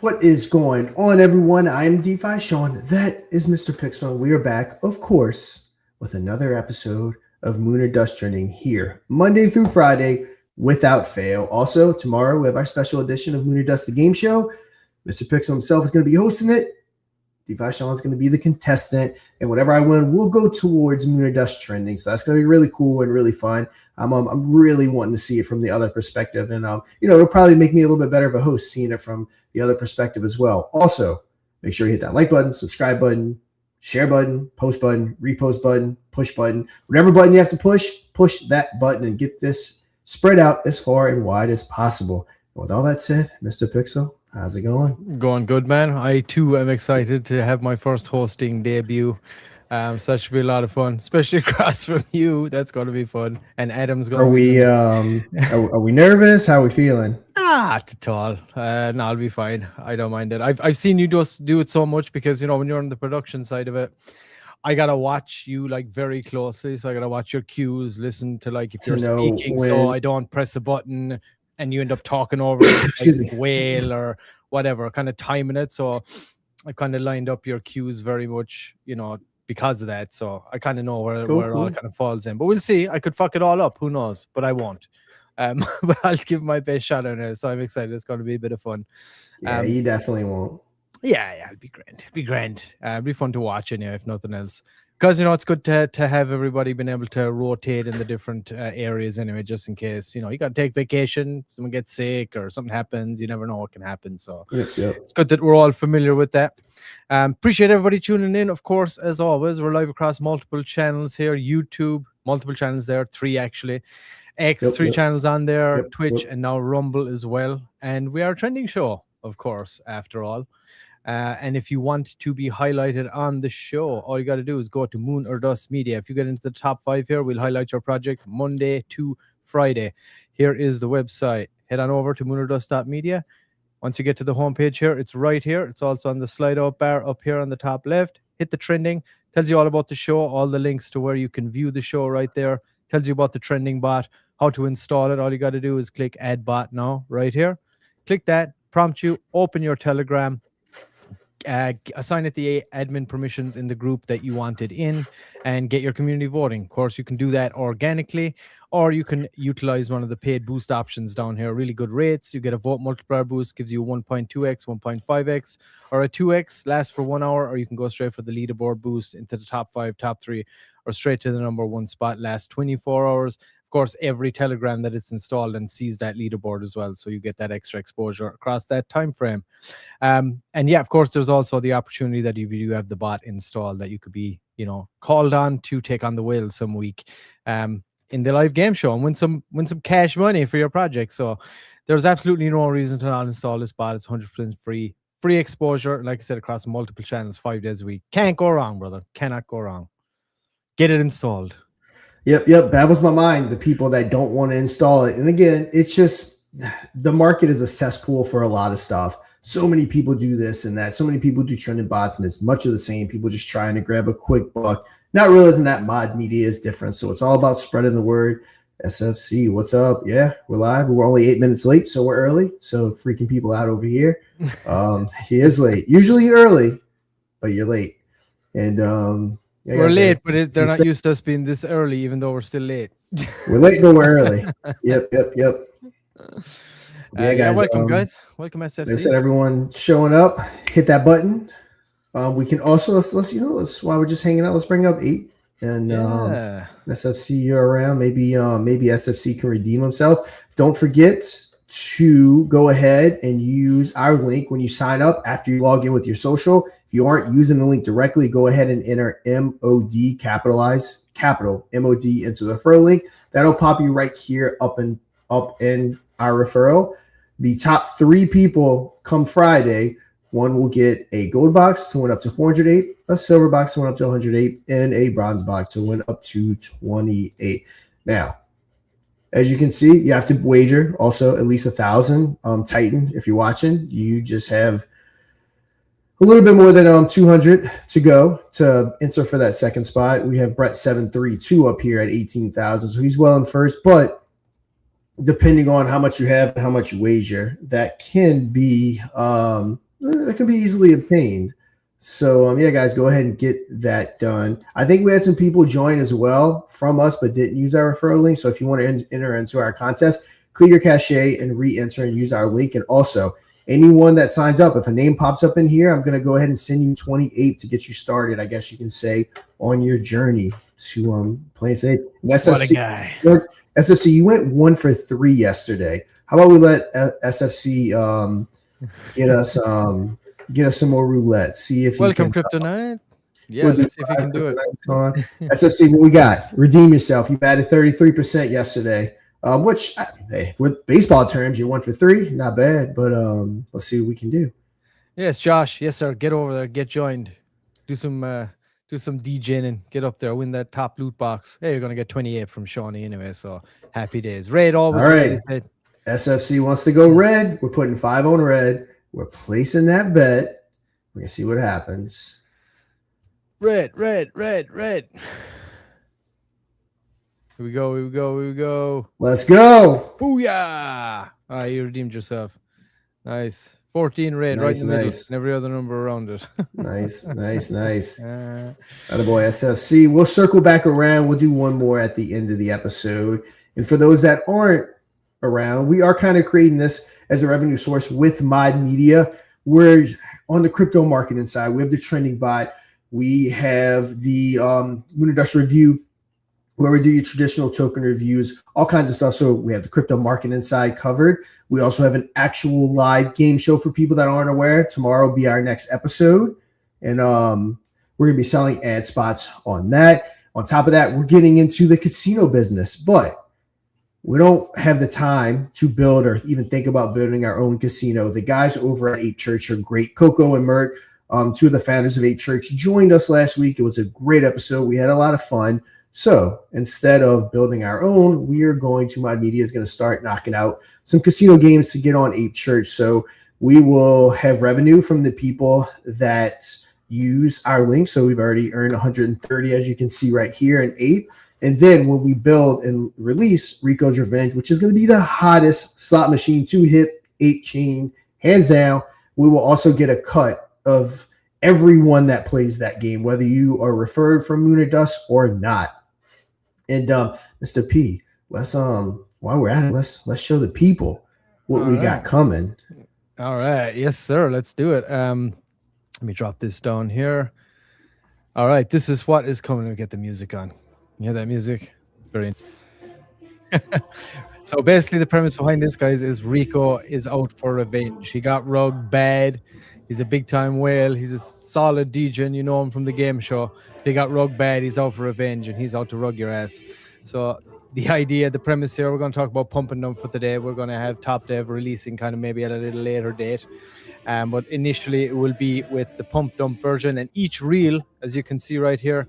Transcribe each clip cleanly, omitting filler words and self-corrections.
What is going on, everyone? I am DeFi Sean. That is Mr. Pixel. We are back, of course, with another episode of Moon or Dust Trending here, Monday through Friday, without fail. Also, tomorrow we have our special edition of Moon or Dust, the game show. Mr. Pixel himself is going to be hosting it. DeFi Sean is going to be the contestant, and whatever I win will go towards Moon or Dust Trending. So that's going to be really cool and really fun. I'm really wanting to see it from the other perspective, and it'll probably make me a little bit better of a host seeing it from the other perspective as well. Also, make sure you hit that like button, subscribe button, share button, post button, repost button, push button, whatever button you have to push that button and get this spread out as far and wide as possible. And with all that said, Mr. Pixel, how's it going? Going good, man. I too am excited to have my first hosting debut. So that should be a lot of fun, especially across from you. That's going to be fun. And Adam's going. Are we nervous? How are we feeling? Not at all. No, I'll be fine. I don't mind it. I've seen you just do it so much because when you're on the production side of it, I gotta watch you like very closely. So I gotta watch your cues, listen to like if you're speaking, so I don't press a button and you end up talking over like whale or whatever, kind of timing it. So I've kind of lined up your cues very much, because of that. So I kind of know where it all kind of falls in. But we'll see. I could fuck it all up. Who knows? But I won't. But I'll give my best shot on it. So I'm excited. It's going to be a bit of fun. Yeah, you definitely won't. Yeah, it'll be grand. It'll be grand. It'll be fun to watch anyway, if nothing else. Because, it's good to have everybody being able to rotate in the different areas anyway, just in case, you got to take vacation, someone gets sick or something happens. You never know what can happen. So It's good that we're all familiar with that. Appreciate everybody tuning in. Of course, as always, we're live across multiple channels here. YouTube, multiple channels there, 3 actually. X, 3 channels on there, Twitch, and now Rumble as well. And we are a trending show, of course, after all. And if you want to be highlighted on the show, all you got to do is go to Moon or Dust Media. If you get into the top 5 here, we'll highlight your project Monday to Friday. Here is the website. Head on over to moonordust.media. Once you get to the homepage here, it's right here. It's also on the slide out bar up here on the top left. Hit the trending. Tells you all about the show, all the links to where you can view the show right there. Tells you about the trending bot, how to install it. All you got to do is click add bot now right here. Click that, prompt you, open your Telegram. Assign it the admin permissions in the group that you wanted in and get your community voting. Of course, you can do that organically, or you can utilize one of the paid boost options down here. Really good rates. You get a vote multiplier boost, gives you 1.2x, 1.5x, or a 2x, lasts for 1 hour, or you can go straight for the leaderboard boost into the top 5, top 3, or straight to the number 1 spot, lasts 24 hours. Of course, every Telegram that it's installed and sees that leaderboard as well, so you get that extra exposure across that time frame. And yeah, of course, there's also the opportunity that if you have the bot installed, that you could be, called on to take on the whale some week in the live game show and win some cash money for your project. So there's absolutely no reason to not install this bot. It's 100% free exposure. Like I said, across multiple channels, 5 days a week. Can't go wrong, brother. Cannot go wrong. Get it installed. Yep. Baffles my mind, the people that don't want to install it. And again, it's just the market is a cesspool for a lot of stuff. So many people do this and that. So many people do trending bots, and it's much of the same. People just trying to grab a quick buck, not realizing that mod media is different. So it's all about spreading the word. SFC, what's up? Yeah, we're live. We're only 8 minutes late, so we're early. So freaking people out over here. He is late. Usually early, but you're late. And yeah, we're late, but they're not used to us being this early, even though we're still late. We're late, but we're early. Yep. Yeah, guys. Welcome, guys. Welcome, SFC. Like I said, everyone showing up. Hit that button. We can also let's while we're just hanging out, let's bring up Ape and SFC. You're around. Maybe SFC can redeem himself. Don't forget to go ahead and use our link when you sign up after you log in with your social. If you aren't using the link directly, go ahead and enter MOD, capital MOD into the referral link. That'll pop you right here up in our referral. The top 3 people come Friday, one will get a gold box to win up to 408, a silver box to win up to 108, and a bronze box to win up to 28. Now, as you can see, you have to wager also at least 1,000. Titan, if you're watching, you just have a little bit more than 200 to go to enter for that second spot. We have Brett 732 up here at 18,000, so he's well in first. But depending on how much you have and how much you wager, that can be that can be easily obtained. So yeah, guys, go ahead and get that done. I think we had some people join as well from us, but didn't use our referral link. So if you want to enter into our contest, clear your cache and re-enter and use our link. And also, anyone that signs up, if a name pops up in here, I'm going to go ahead and send you 28 to get you started, I guess you can say, on your journey to playing safe. What a guy. SFC, you went 1 for 3 yesterday. How about we let SFC get us some more roulette? See if welcome Kryptonite. Yeah, let's see if you can do it. SFC, what we got? Redeem yourself. You batted 33% yesterday. Which, hey, with baseball terms, you 1 for 3, not bad. But let's see what we can do. Yes, Josh. Yes, sir. Get over there. Get joined. Do some DJing and get up there. Win that top loot box. Hey, you're gonna get 28 from Shawnee anyway. So happy days. Red always. All right. SFC wants to go red. We're putting 5 on red. We're placing that bet. We're gonna see what happens. Red. Here we go. Let's go. Booyah! All right, you redeemed yourself. Nice. 14 red, right in the middle, and every other number around it. Nice. Attaboy, SFC. We'll circle back around. We'll do one more at the end of the episode. And for those that aren't around, we are kind of creating this as a revenue source with Mod Media. We're on the crypto marketing side. We have the trending bot. We have the Lunar Dust Review, where we do your traditional token reviews, all kinds of stuff. So we have the crypto marketing side covered. We also have an actual live game show for people that aren't aware. Tomorrow will be our next episode. And we're going to be selling ad spots on that. On top of that, we're getting into the casino business, but we don't have the time to build or even think about building our own casino. The guys over at Ape Church are great. Coco and Mert, 2 of the founders of Ape Church, joined us last week. It was a great episode. We had a lot of fun. So instead of building our own, we are going to, Mod Media is going to start knocking out some casino games to get on Ape Church. So we will have revenue from the people that use our link. So we've already earned 130, as you can see right here in Ape. And then when we build and release Rico's Revenge, which is going to be the hottest slot machine to hit Ape chain, hands down, we will also get a cut of everyone that plays that game, whether you are referred from Lunar Dust or not. And Mr. P, let's while we're at it, let's show the people what we got coming. All right, yes, sir. Let's do it. Let me drop this down here. All right, this is what is coming. We get the music on. You hear that music? Brilliant. So basically, the premise behind this, guys, is Rico is out for revenge. He got rugged bad. He's a big-time whale. He's a solid DJ, and you know him from the game show. He got rug bad. He's out for revenge, and he's out to rug your ass. So the idea, the premise here, we're going to talk about pumping them for today. We're going to have Top Dev releasing kind of maybe at a little later date. But initially, it will be with the pump dump version. And each reel, as you can see right here,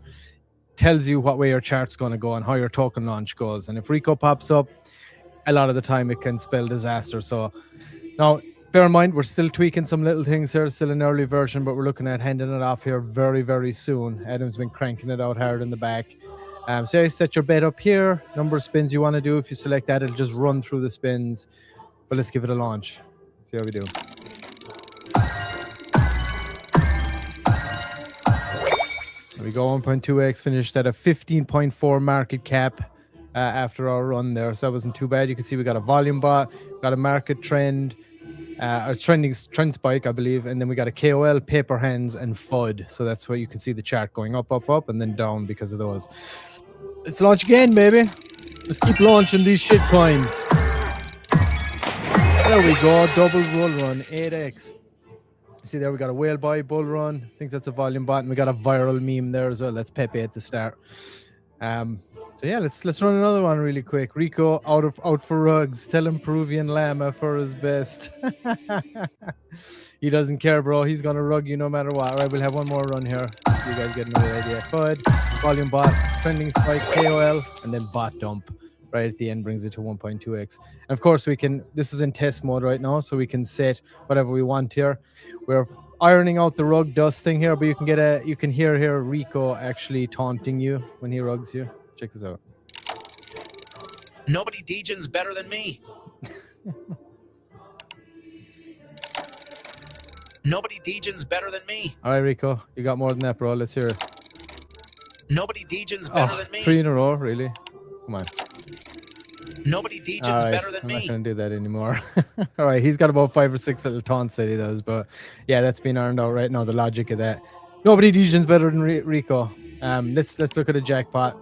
tells you what way your chart's going to go and how your token launch goes. And if Rico pops up, a lot of the time it can spell disaster. So now, bear in mind, we're still tweaking some little things here. It's still an early version, but we're looking at handing it off here very, very soon. Adam's been cranking it out hard in the back. So you set your bet up here. Number of spins you want to do. If you select that, it'll just run through the spins. But let's give it a launch. See how we do. There we go, 1.2x, finished at a 15.4 market cap after our run there. So that wasn't too bad. You can see we got a volume bot, got a market trend, our trend spike, I believe, and then we got a KOL, paper hands, and FUD. So that's where you can see the chart going up, and then down because of those. Let's launch again, baby. Let's keep launching these shit coins. There we go, double bull run, 8x. See there, we got a whale buy, bull run. I think that's a volume bot, and we got a viral meme there as well. That's Pepe at the start. So yeah, let's run another one really quick. Rico out for rugs. Tell him Peruvian llama for his best. He doesn't care, bro. He's gonna rug you no matter what. All right, we'll have one more run here. You guys get another idea. FUD, volume bot, trending spike, KOL, and then bot dump. Right at the end brings it to 1.2x. And of course we can. This is in test mode right now, so we can set whatever we want here. We're ironing out the rug dust thing here, but you can hear here Rico actually taunting you when he rugs you. Check this out. Nobody DJs better than me. Nobody Deejan's better than me. All right, Rico, you got more than that, bro. Let's hear it. Nobody Deejan's better than me. 3 in a row, really? Come on. Nobody Deejan's better than me. I'm not going to do that anymore. All right, he's got about 5 or 6 little taunts that he does, but yeah, that's been earned out right now, the logic of that. Nobody Deejan's better than Rico. Let's look at a jackpot.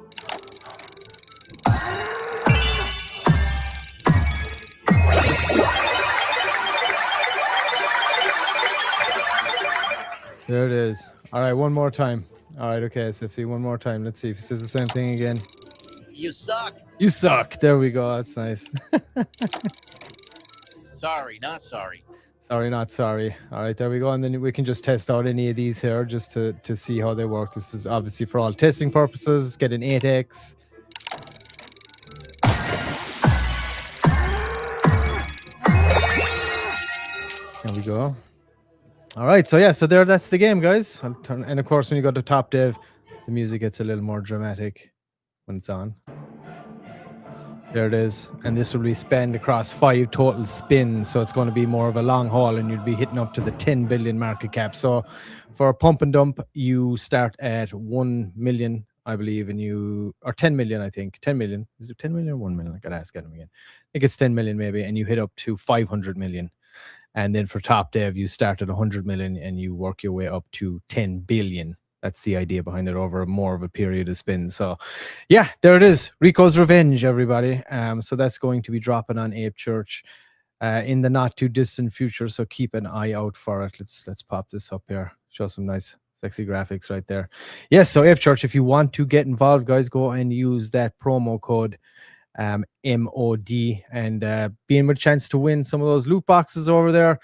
There it is. All right, one more time. All right, okay, SFC, one more time. Let's see if he says the same thing again. You suck. You suck. There we go. That's nice. Sorry, not sorry. Sorry, not sorry. All right, there we go. And then we can just test out any of these here just to see how they work. This is obviously for all testing purposes. Get an 8x. There we go. All right, so yeah, so that's the game, guys. I'll turn, and of course, when you go to top dev, the music gets a little more dramatic when it's on. There it is, and this will be spanned across 5 total spins, so it's going to be more of a long haul, and you'll be hitting up to the 10 billion market cap. So for a pump and dump, you start at 1 million, I believe, and or 10 million, I think. 10 million. Is it 10 million or 1 million? I gotta ask him again. I think it's 10 million maybe, and you hit up to 500 million. And then for top dev, you start at 100 million and you work your way up to 10 billion. That's the idea behind it over more of a period of spins. So yeah, there it is. Rico's Revenge, everybody. So that's going to be dropping on Ape Church in the not too distant future. So keep an eye out for it. Let's pop this up here. Show some nice sexy graphics right there. Yes, so Ape Church, if you want to get involved, guys, go and use that promo code MOD and be in with a chance to win some of those loot boxes over there.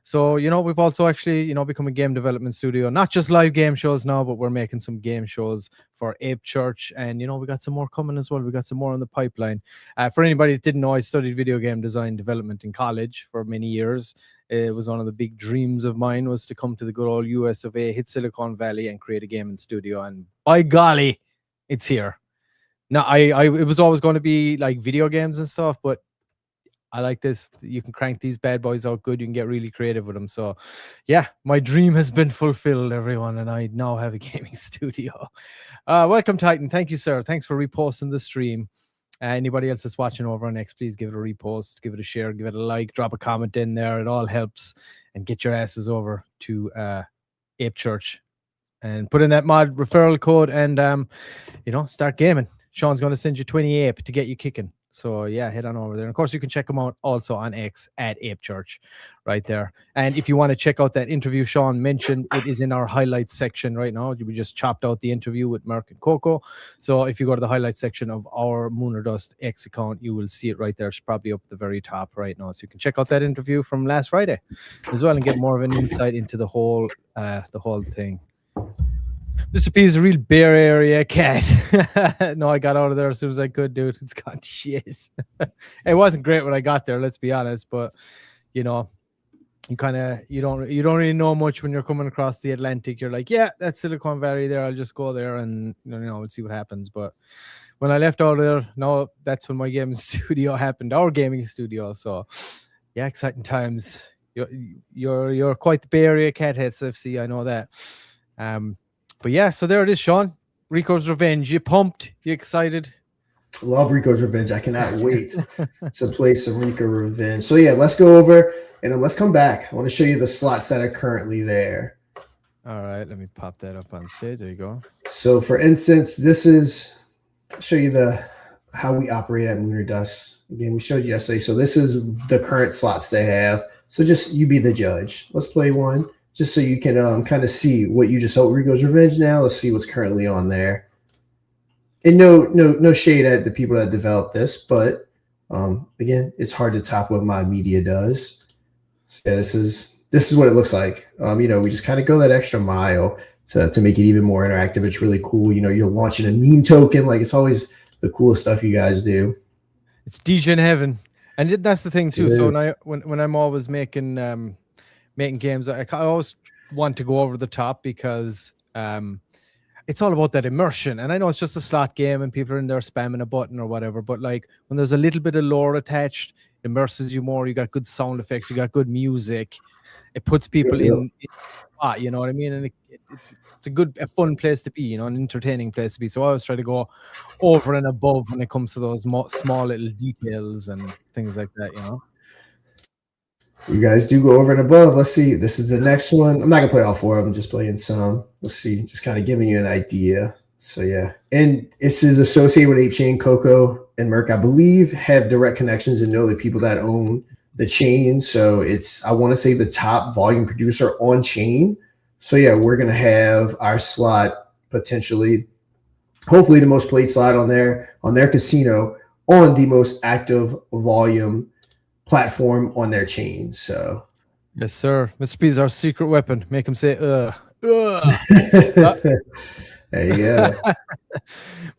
So, you know, we've also actually, you know, become a game development studio, not just live game shows now, but we're making some game shows for Ape Church. And, you know, we got some more coming as well. We got some more on the pipeline. For anybody that didn't know, I studied video game design development in college for many years. It was one of the big dreams of mine was to come to the good old US of A, hit Silicon Valley and create a gaming studio. And by golly, it's here. Now, it was always going to be like video games and stuff, but I like this. You can crank these bad boys out good. You can get really creative with them. So, yeah, my dream has been fulfilled, everyone, and I now have a gaming studio. Welcome, Titan. Thank you, sir. Thanks for reposting the stream. Anybody else that's watching over on X, please give it a repost, give it a share, give it a like, drop a comment in there. It all helps. And get your asses over to Ape Church and put in that mod referral code and, you know, start gaming. Sean's going to send you 20 Ape to get you kicking. So, yeah, head on over there. And, of course, you can check them out also on X at Ape Church right there. And if you want to check out that interview Sean mentioned, it is in our highlights section right now. We just chopped out the interview with Merck and Coco. So if you go to the highlights section of our Moon or Dust X account, you will see it right there. It's probably up at the very top right now. So you can check out that interview from last Friday as well and get more of an insight into the whole thing. Mr. P is a real Bear Area cat. No, I got out of there as soon as I could, dude. It's gone shit. It wasn't great when I got there, let's be honest, but you know, you don't really know much when you're coming across the Atlantic. You're like, yeah, that's Silicon Valley there. I'll just go there and you know, we'll see what happens. But when I left out of there, no, that's when my gaming studio happened, our gaming studio. So yeah, exciting times. You're quite the Bay Area cat head, SFC, I know that. But yeah, so there it is, Sean. Rico's Revenge. You pumped? You excited? Love Rico's Revenge. I cannot wait to play some Rico Revenge. So yeah, let's go over and let's come back. I want to show you the slots that are currently there. All right, let me pop that up on stage. There you go. So for instance, I'll show you how we operate at Moon or Dust. Again, we showed you yesterday. So this is the current slots they have. So just you be the judge. Let's play one. Just so you can kind of see what you just hope Rico's Revenge now. Let's see what's currently on there. And no shade at the people that developed this, but again, it's hard to top what my media does. So yeah, this is what it looks like. You know, we just kind of go that extra mile to make it even more interactive. It's really cool. You know, you're launching a meme token. Like it's always the coolest stuff you guys do. It's DJ in heaven, and that's the thing too. So when I'm always making games, I always want to go over the top because it's all about that immersion. And I know it's just a slot game and people are in there spamming a button or whatever, but like when there's a little bit of lore attached, immerses you more. You got good sound effects. You got good music. It puts people in spot, you know what I mean? And it's a fun place to be, you know, an entertaining place to be. So I always try to go over and above when it comes to those small little details and things like that, you know. You guys do go over and above. Let's see. This is the next one. I'm not gonna play all 4 of them. Just playing some. Let's see. Just kind of giving you an idea. So yeah, and this is associated with Ape Chain, Coco, and Merc. I believe have direct connections and know the people that own the chain. So it's, I want to say, the top volume producer on chain. So yeah, we're gonna have our slot potentially, hopefully the most played slot on their casino on the most active volume platform on their chain. So yes, sir. Mr. P is our secret weapon. Make him say there you go.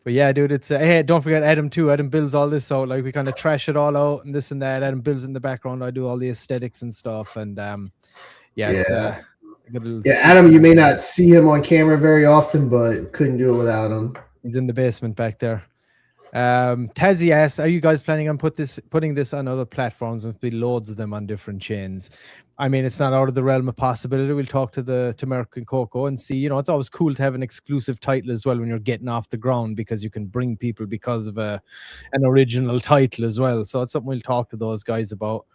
But yeah, dude, it's hey, don't forget Adam too. Adam builds all this out. Like, we kind of trash it all out and this and that. Adam builds in the background. I do all the aesthetics and stuff. And it's a good little Adam, you may not see him on camera very often, but couldn't do it without him. He's in the basement back there. Tazzy asks, are you guys planning on putting this on other platforms? And be loads of them on different chains. I mean, it's not out of the realm of possibility. We'll talk to Merc and Coco and see. You know, it's always cool to have an exclusive title as well when you're getting off the ground, because you can bring people because of an original title as well. So it's something we'll talk to those guys about.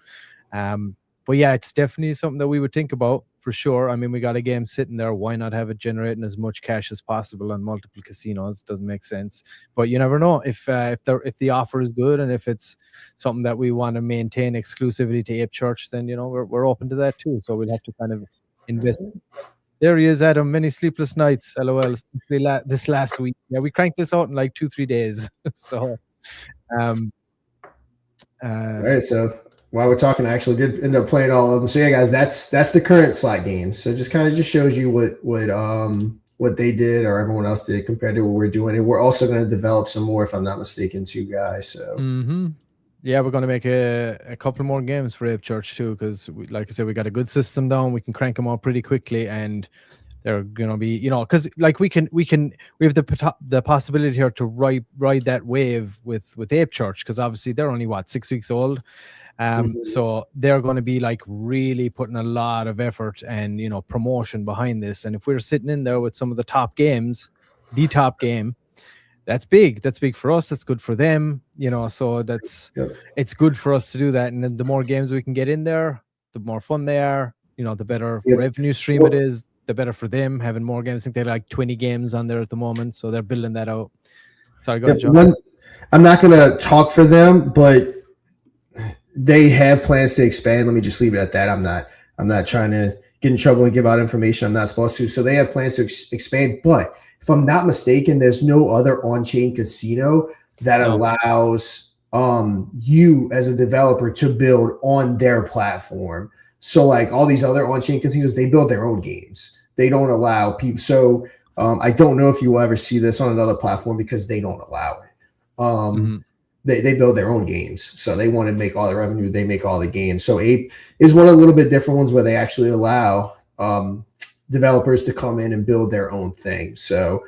But yeah, it's definitely something that we would think about for sure. I mean, we got a game sitting there. Why not have it generating as much cash as possible on multiple casinos? Doesn't make sense. But you never know if the offer is good and if it's something that we want to maintain exclusivity to Ape Church, then, you know, we're open to that too. So we'll have to kind of invest. There he is, Adam. Many sleepless nights, LOL. Especially this last week. Yeah, we cranked this out in like 2-3 days. So, all right. So while we're talking, I actually did end up playing all of them. So yeah, guys, that's the current slot game. So just kind of just shows you what they did or everyone else did compared to what we're doing. And we're also going to develop some more, if I'm not mistaken, too, guys. So yeah, we're going to make a couple more games for Ape Church too, because like I said, we got a good system down. We can crank them out pretty quickly, and they're going to be, you know, because like we have the possibility here to ride that wave with Ape Church, because obviously they're only 6 weeks old. So they're going to be like really putting a lot of effort and, you know, promotion behind this. And if we're sitting in there with some of the top games, the top game, that's big. That's big for us. That's good for them, you know, so it's good for us to do that. And then the more games we can get in there, the more fun they are, you know, the better revenue stream it is, the better for them having more games. I think they're like 20 games on there at the moment. So they're building that out. Sorry, go ahead, John. I'm not going to talk for them, but they have plans to expand. Let me just leave it at that. I'm not trying to get in trouble and give out information I'm not supposed to. So they have plans to expand. But if I'm not mistaken, there's no other on-chain casino that allows you as a developer to build on their platform. So like all these other on-chain casinos, they build their own games. They don't allow people. So I don't know if you will ever see this on another platform because they don't allow it. They build their own games. So they want to make all the revenue. They make all the games. So Ape is one of the little bit different ones where they actually allow developers to come in and build their own thing. So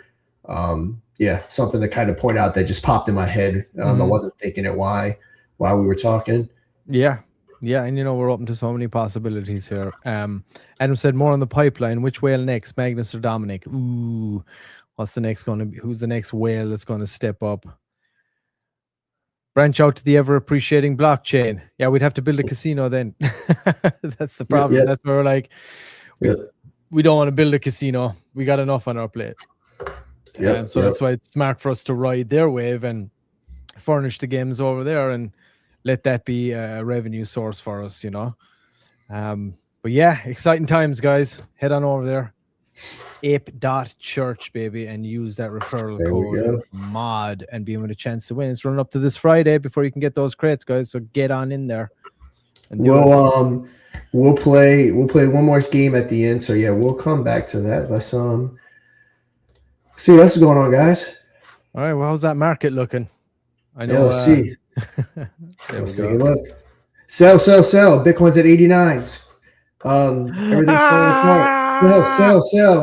yeah, something to kind of point out that just popped in my head. I wasn't thinking it while we were talking. Yeah. Yeah, and you know, we're open to so many possibilities here. Adam said more on the pipeline. Which whale next, Magnus or Dominic? Ooh, what's the next going to be? Who's the next whale that's going to step up? Branch out to the ever-appreciating blockchain. Yeah, we'd have to build a casino then. That's the problem. Yeah. That's where we're like, we don't want to build a casino. We got enough on our plate. So that's why it's smart for us to ride their wave and furnish the games over there and let that be a revenue source for us, you know. But yeah, exciting times, guys. Head on over there. Ape.church, baby, and use that referral code MOD and be with a chance to win. It's running up to this Friday before you can get those crates, guys. So get on in there. And we'll play one more game at the end. So yeah, we'll come back to that. Let's see what's going on, guys. All right, well, how's that market looking? I know. Yeah, let's see. Let's take a look. Sell. Bitcoin's at 89s. Everything's falling apart.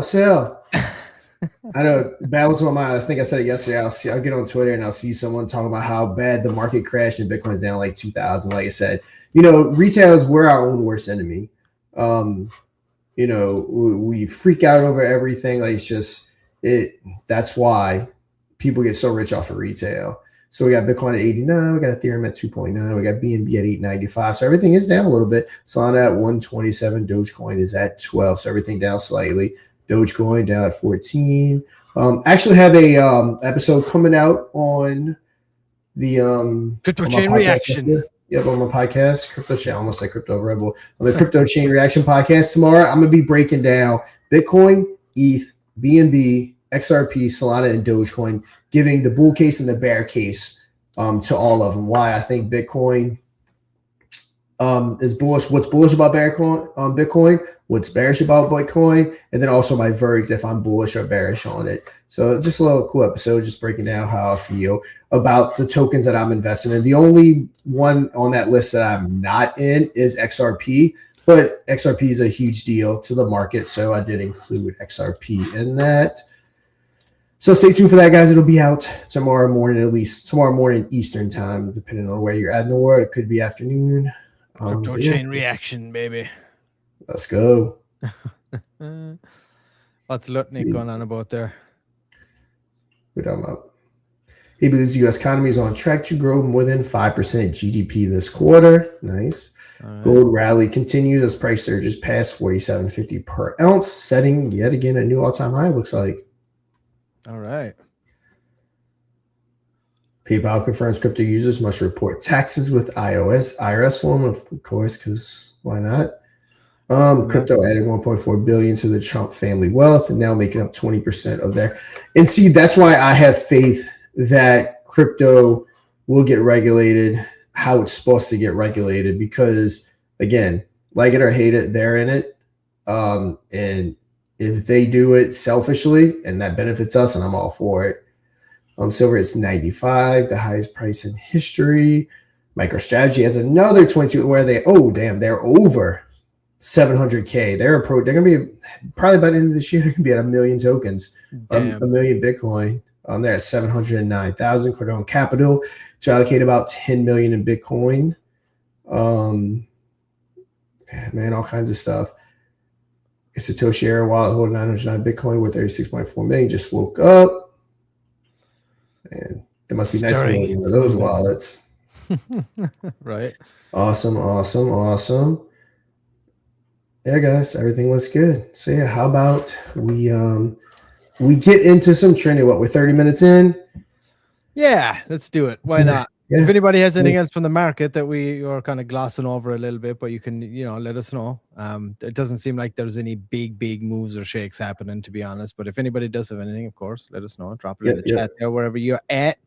Sell. I know battles on my mind. I think I said it yesterday. I'll get on Twitter and I'll see someone talking about how bad the market crashed and Bitcoin's down like 2,000. Like I said, retail is we're our own worst enemy. We freak out over everything. Like that's why people get so rich off of retail. So we got Bitcoin at 89, we got Ethereum at 2.9, we got BNB at 895. So everything is down a little bit. Solana at 127, Dogecoin is at 12. So everything down slightly. Dogecoin down at 14. Actually have a episode coming out on the Crypto Chain Reaction. Yep, on my podcast, Crypto Chain. I almost like Crypto Rebel. On the Crypto Chain Reaction podcast tomorrow, I'm gonna be breaking down Bitcoin, ETH, BNB, XRP, Solana, and Dogecoin, giving the bull case and the bear case to all of them. Why I think Bitcoin is bullish. What's bullish about Bitcoin? What's bearish about Bitcoin? And then also my verdict if I'm bullish or bearish on it. So just a little cool episode, just breaking down how I feel about the tokens that I'm investing in. The only one on that list that I'm not in is XRP, but XRP is a huge deal to the market, so I did include XRP in that. So stay tuned for that, guys. It'll be out tomorrow morning, at least tomorrow morning Eastern time, depending on where you're at in the world. It could be afternoon. Crypto Chain Reaction, baby. Let's go. What's Lutnick going on about there? We're talking about. He believes the U.S. economy is on track to grow more than 5% GDP this quarter. Nice. Right. Gold rally continues as price surges past $47.50 per ounce, setting yet again a new all-time high, looks like. All right. PayPal confirms crypto users must report taxes with IRS form, of course, because why not? Crypto added 1.4 billion to the Trump family wealth and now making up 20% of their. And see, that's why I have faith that crypto will get regulated how it's supposed to get regulated, because again, like it or hate it, they're in it. And if they do it selfishly and that benefits us, and I'm all for it. Silver is 95, the highest price in history. MicroStrategy has another 22 where they're over 700K. They're going to be probably by the end of this year, they're going to be at 1 million tokens, a million Bitcoin. They're at 709,000. Cardone Capital to allocate about 10 million in Bitcoin. Man, all kinds of stuff. Satoshi Era wallet holding 909 Bitcoin with 36.4 million just woke up. And it must be nice to be one of those wallets. Right. Awesome. Yeah, guys, everything looks good. So yeah, how about we get into some trending? What, we're 30 minutes in? Yeah, let's do it. Why not? Yeah. If anybody has anything else from the market that we are kind of glossing over a little bit, but you can, let us know. It doesn't seem like there's any big moves or shakes happening, to be honest. But if anybody does have anything, of course, let us know. Drop it in the chat there, wherever you're at.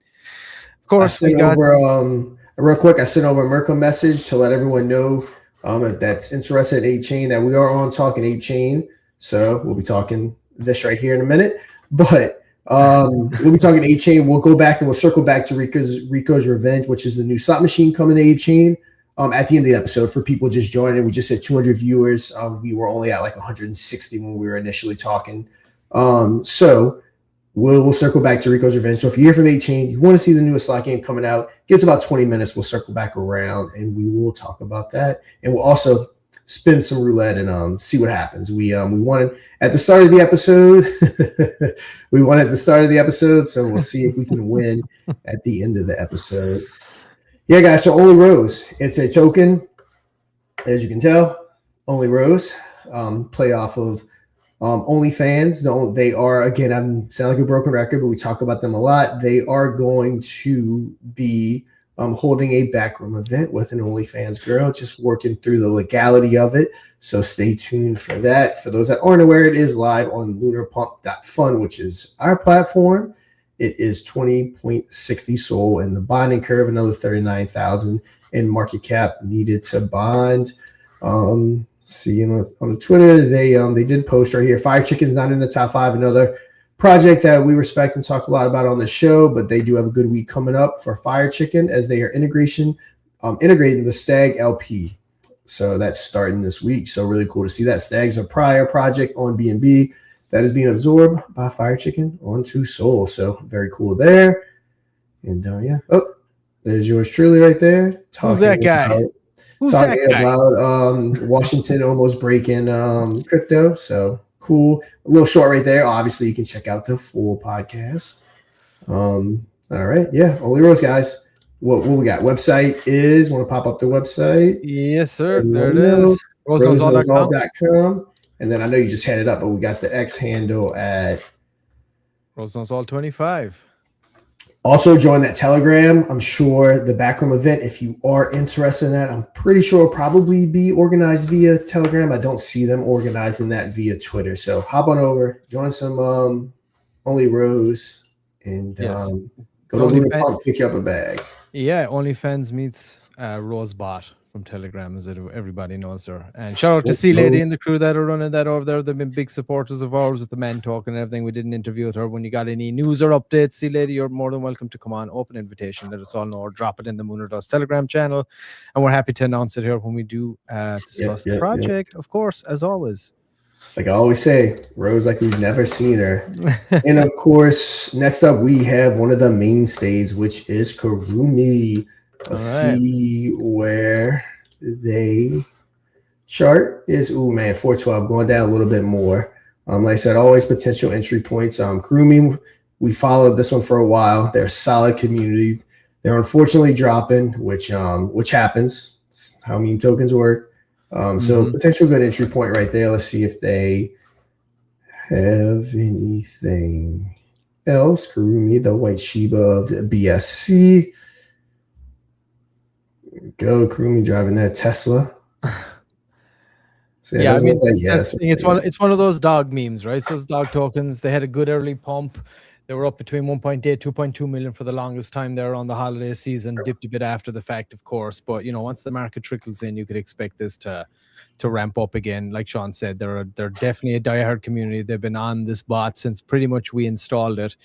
Of course, real quick, I sent over a Merkle message to let everyone know if that's interested in Ape Chain, that we are on talking Ape Chain. So we'll be talking this right here in a minute. But we'll be talking Ape Chain. We'll go back and we'll circle back to Rico's Revenge, which is the new slot machine coming to Ape Chain at the end of the episode for people just joining. We just had 200 viewers. We were only at like 160 when we were initially talking. So we'll circle back to Rico's Revenge. So if you're here from Ape Chain, you want to see the newest slot game coming out, give us about 20 minutes. We'll circle back around and we will talk about that. And we'll also spin some roulette and see what happens. We wanted at the start of the episode. So we'll see if we can win at the end of the episode. Yeah, guys. So Only Rose, it's a token, as you can tell. Only Rose, play off of OnlyFans. They are, again, I'm sound like a broken record, but we talk about them a lot. They are going to be holding a backroom event with an OnlyFans girl, just working through the legality of it. So stay tuned for that. For those that aren't aware, it is live on lunarpump.fun, which is our platform. It is 20.60 SOL in the bonding curve, another 39,000 in market cap needed to bond. See, on the Twitter, they did post right here. Fire Chicken's not in the top 5. Another project that we respect and talk a lot about on the show, but they do have a good week coming up for Fire Chicken as they are integrating the Stag LP. So that's starting this week. So really cool to see that. Stag's a prior project on BNB that is being absorbed by Fire Chicken onto Soul. So very cool there. And yeah, oh, there's yours truly right there. Who's that guy? Washington almost breaking crypto. So cool. A little short right there. Obviously, you can check out the full podcast. All right. Yeah. Only Rose, guys. What we got? Website is, want to pop up the website? Yes, sir. There it is. roseknowsall.com. And then I know you just had it up, but we got the X handle at roseknowsall25. Also join that Telegram. I'm sure the Backroom event, if you are interested in that, I'm pretty sure it'll probably be organized via Telegram. I don't see them organizing that via Twitter. So hop on over, join some Only Rose, and go to Lunar Pump, pick you up a bag. Yeah, OnlyFans meets Rosebot from Telegram, as everybody knows her. And shout out to C Lady and the crew that are running that over there. They've been big supporters of ours with the men talking and everything. We did an interview with her. When you got any news or updates, C Lady, you're more than welcome to come on. Open invitation. Let us all know, or drop it in the Mooner Dust Telegram channel. And we're happy to announce it here when we do discuss the project, of course, as always. Like I always say, Rose like we've never seen her. And of course, next up we have one of the mainstays, which is Kurumi. Let's see where they chart is. Ooh, man, 412 going down a little bit more. Like I said, always potential entry points. Kurumi, we followed this one for a while. They're a solid community. They're unfortunately dropping, which happens. It's how meme tokens work. So potential good entry point right there. Let's see if they have anything else. Kurumi, the white Shiba of the BSC. Go Kurumi driving that Tesla. So yeah, I mean, it's one of those dog memes, right? So those dog tokens, they had a good early pump. They were up between 1.8, 2.2 million for the longest time there on the holiday season, dipped a bit after the fact, of course. But, once the market trickles in, you could expect this to ramp up again. Like Sean said, they're definitely a diehard community. They've been on this bot since pretty much we installed it.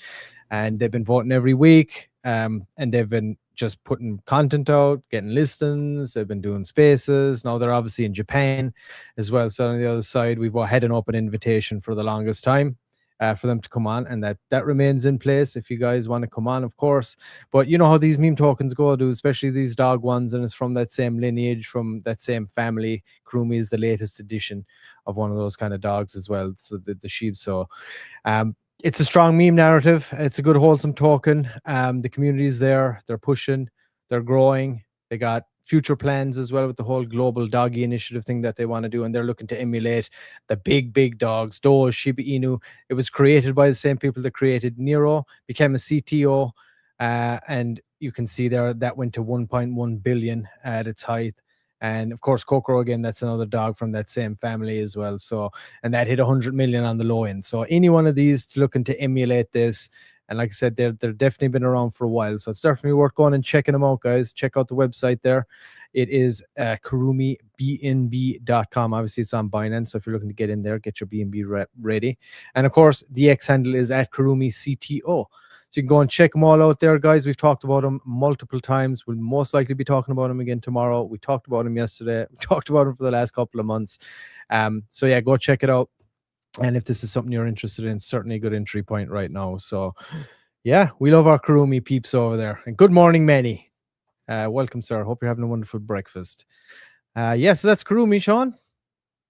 And they've been voting every week. And they've been just putting content out, getting listings. They've been doing spaces. Now they're obviously in Japan as well. So on the other side, we've had an open invitation for the longest time for them to come on, and that remains in place if you guys want to come on, of course. But you know how these meme tokens go, especially these dog ones, and it's from that same lineage, from that same family. Kurumi is the latest edition of one of those kind of dogs as well, so the sheep. So it's a strong meme narrative. It's a good wholesome token. The community's there. They're pushing. They're growing. They got future plans as well with the whole global doggy initiative thing that they want to do, and they're looking to emulate the big dogs, Doge, Shiba Inu. It was created by the same people that created Nero, became a CTO, and you can see there that went to 1.1 billion at its height. And of course, Kokoro, again, that's another dog from that same family as well. So, and that hit 100 million on the low end. So any one of these looking to emulate this, and like I said, they're definitely been around for a while. So it's definitely worth going and checking them out, guys. Check out the website there. It is KurumiBNB.com. Obviously, it's on Binance. So if you're looking to get in there, get your BNB ready. And of course, the X handle is at KurumiCTO. So you can go and check them all out there, guys. We've talked about them multiple times. We'll most likely be talking about them again tomorrow. We talked about them yesterday. We talked about them for the last couple of months. So yeah, go check it out. And if this is something you're interested in, certainly a good entry point right now. So yeah, we love our Kurumi peeps over there. And good morning, Manny. Welcome, sir. Hope you're having a wonderful breakfast. Yeah, so that's Kurumi, Sean.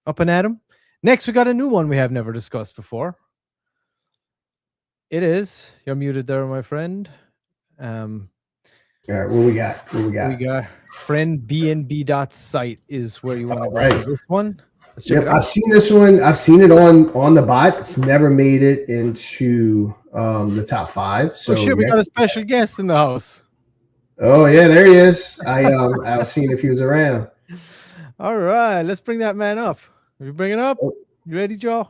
Up and at 'em. Next, we got a new one we have never discussed before. It is. You're muted there, my friend. All right, what we got? We got FriendBNB.site is where you want to go. Right. This one. Yep, I've seen this one. I've seen it on the bot. It's never made it into the top 5. So we got a special guest in the house. Oh yeah, there he is. I was seeing if he was around. All right, let's bring that man up. You bring it up? You ready, Joe?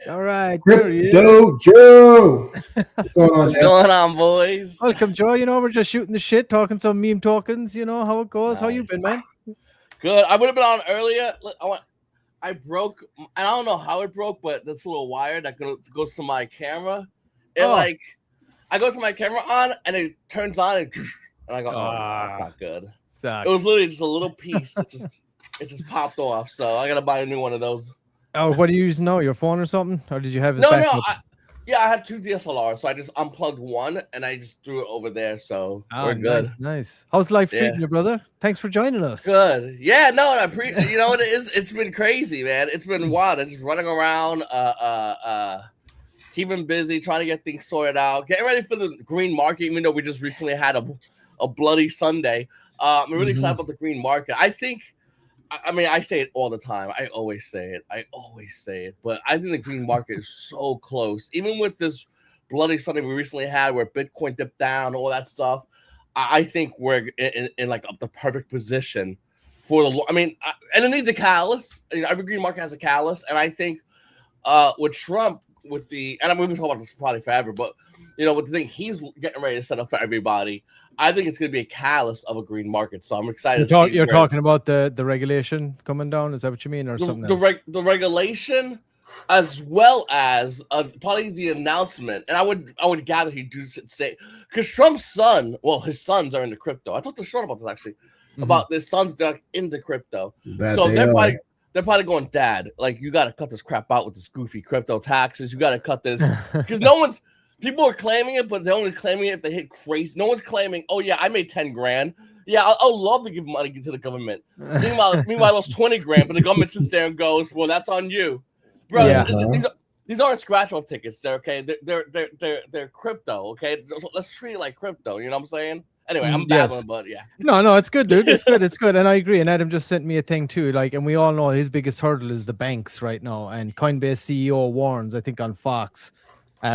All right, Crypto Joe. What's going on, boys? Welcome, Joe. We're just shooting the shit, talking some meme tokens. You know how it goes. How you been, man? Good. I would have been on earlier. I broke. I don't know how it broke, but this little wire that goes to my camera. I go to my camera on, and it turns on, and I go, "Oh, that's not good." Sucks. It was literally just a little piece. It just popped off. So I gotta buy a new one of those. Oh, what are you using now? Your phone or something? Or did you have it No, back no. up? I had 2 DSLRs, so I just unplugged one and I just threw it over there. So we're good. Nice. How's life Yeah. treating you, brother? Thanks for joining us. Good. Yeah, no, and you know what it is? It's been crazy, man. It's been wild. It's just running around, keeping busy, trying to get things sorted out, getting ready for the green market, even though we just recently had a bloody Sunday. I'm really excited about the green market. I think, I mean, I say it all the time. I always say it. But I think the green market is so close. Even with this bloody Sunday we recently had where Bitcoin dipped down, all that stuff, I think we're in like the perfect position for the. I mean, and it needs a catalyst. You know, every green market has a catalyst, and I think with Trump, with the, and I'm going to talk about this probably forever, but you know, with the thing he's getting ready to set up for everybody, I think it's going to be a catalyst of a green market. So I'm excited. You're talking about the regulation coming down. Is that what you mean, or something else? The regulation, as well as probably the announcement, and I would gather he'd do say, because Trump's son, well, his sons are into crypto. I talked to Sean about this actually, about his sons that are into crypto. So they're probably going, Dad, like, you got to cut this crap out with this goofy crypto taxes. You got to cut this, because people are claiming it, but they're only claiming it if they hit crazy. No one's claiming, oh yeah, I made 10 grand. Yeah, I'll love to give money to the government. Meanwhile, I lost 20 grand, but the government sits there and goes, well, that's on you. Bro, these aren't scratch-off tickets. They're okay. They're crypto, okay? Let's treat it like crypto, you know what I'm saying? Anyway, I'm babbling, but yeah. No, it's good, dude. It's good. And I agree. And Adam just sent me a thing too. Like, and we all know his biggest hurdle is the banks right now. And Coinbase CEO warns, I think on Fox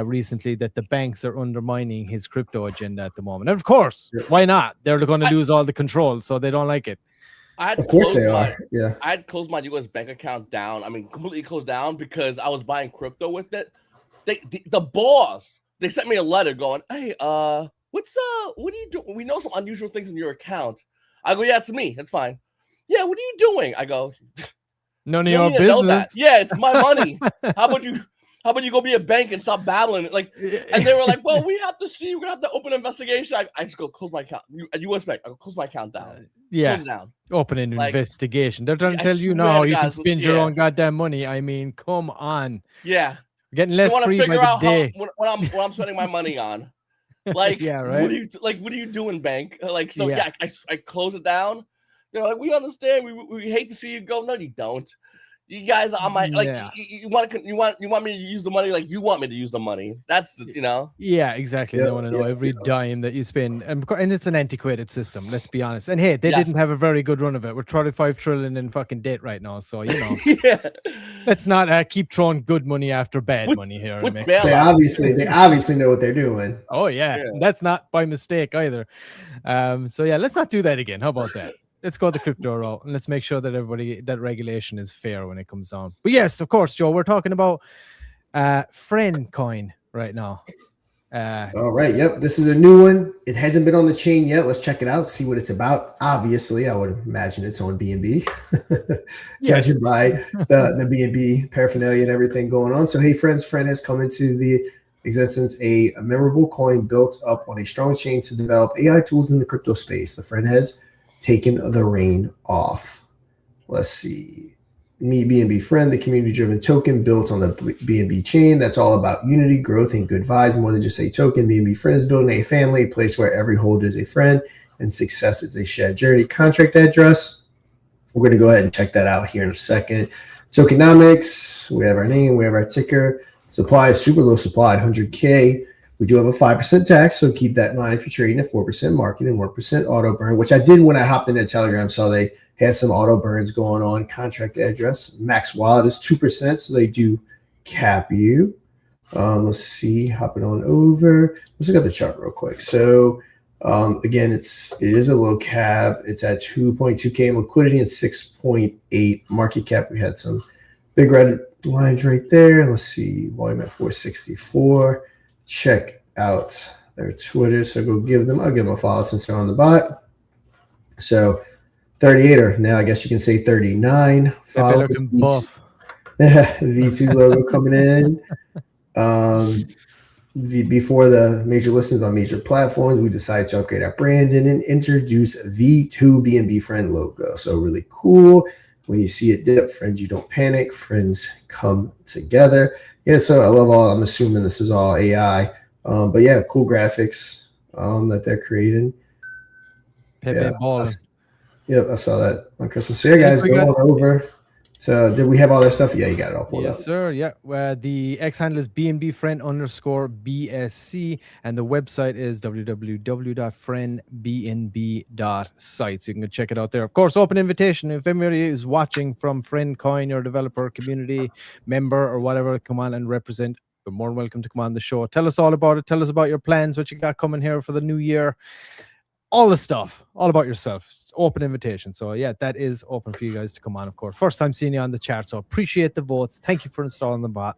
recently, that the banks are undermining his crypto agenda at the moment. And of course, why not? They're going to lose all the control, so they don't like it. Of course they are. Yeah. I had closed my US bank account down. I mean, completely closed down because I was buying crypto with it. The boss, they sent me a letter going, hey, what are you doing? We know some unusual things in your account. I go, yeah, it's me. That's fine. Yeah, what are you doing? I go, none of your business. Yeah, it's my money. How about you go be a bank and stop babbling? Like, and they were like, well, we have to see. We're gonna have to open an investigation. I just go close my account. At US Bank, I go close my account down. Yeah, close it down. Open an investigation. They're trying to tell you now how you can spend your own goddamn money. I mean, come on. Yeah, getting less free by the day. What I'm spending my money on. Like, yeah, right. What are you doing, bank? Like, so yeah, I close it down. They're like, we understand. We hate to see you go. No, you don't. You guys are my you want me to use the money like you want me to use the money. That's Yeah, exactly. They want to know every dime that you spend, and it's an antiquated system. Let's be honest. And hey, they didn't have a very good run of it. We're 35 trillion in fucking debt right now, so let's not keep throwing good money after bad money here. They obviously know what they're doing. Oh yeah, that's not by mistake either. So yeah, let's not do that again. How about that? Let's go the crypto route and let's make sure that that regulation is fair when it comes down. But yes, of course, Joe, we're talking about Friend Coin right now. All right. Yep. This is a new one. It hasn't been on the chain yet. Let's check it out. See what it's about. Obviously, I would imagine it's on BNB, judging by the BNB paraphernalia and everything going on. So, hey, Friend has come into the existence, a memorable coin built up on a strong chain to develop AI tools in the crypto space. The Friend has taken the reign off. Let's see. Meet BNB Friend, the community-driven token built on the BNB chain that's all about unity, growth, and good vibes. More than just a token, BNB Friend is building a family, a place where every holder is a friend and success is a shared journey. Contract address. We're going to go ahead and check that out here in a second. Tokenomics. We have our name. We have our ticker. Supply is super low supply, 100K. We do have a 5% tax, so keep that in mind if you're trading at 4% market and 1% auto burn, which I did when I hopped into Telegram. So they had some auto burns going on. Contract address, max wallet is 2%, so they do cap you. Let's see, hopping on over. Let's look at the chart real quick. So again, it is a low cap. It's at 2.2K in liquidity and 6.8 market cap. We had some big red lines right there. Let's see, volume at 464. Check out their Twitter. So I'll give them a follow since they're on the bot. So 38, or now I guess you can say 39 followers. V2 logo coming in. Before the major listings on major platforms, we decided to upgrade our branding and introduce V2 BNB Friend logo. So really cool. When you see it dip, friends, you don't panic. Friends come together. Yeah, so I love all. I'm assuming this is all AI, but yeah, cool graphics that they're creating. Pepe Ball. Yep, I saw that on Christmas. So yeah, guys, go on over. So did we have all that stuff? Yeah, you got it all pulled up. Yes, sir. Yeah. The X handle is BNB_friend_BSC, and the website is www.friendbnb.site. So you can go check it out there. Of course, open invitation. If anybody is watching from Friend Coin or developer community member or whatever, come on and represent. You're more than welcome to come on the show. Tell us all about it. Tell us about your plans, what you got coming here for the new year. All the stuff, all about yourself. It's open invitation. So yeah, that is open for you guys to come on, of course. First time seeing you on the chat, so appreciate the votes. Thank you for installing the bot.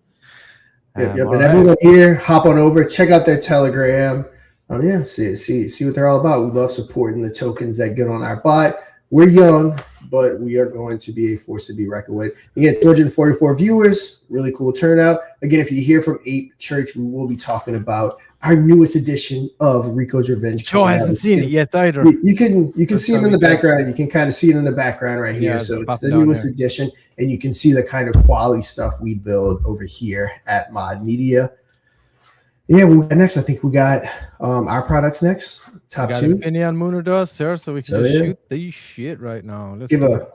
And everyone here, hop on over, check out their Telegram. Yeah, see what they're all about. We love supporting the tokens that get on our bot. We're young, but we are going to be a force to be reckoned with. Again, 244 viewers, really cool turnout. Again, if you hear from Ape Church, we will be talking about our newest edition of Rico's Revenge. Joe hasn't seen it yet either. You can see him in the background. You can kind of see it in the background right here. So it's the newest edition, and you can see the kind of quality stuff we build over here at Mod Media. Yeah, next I think we got our products next. Top two. Infineon Mooner Dust here, so we can just shoot these shit right now. Let's give a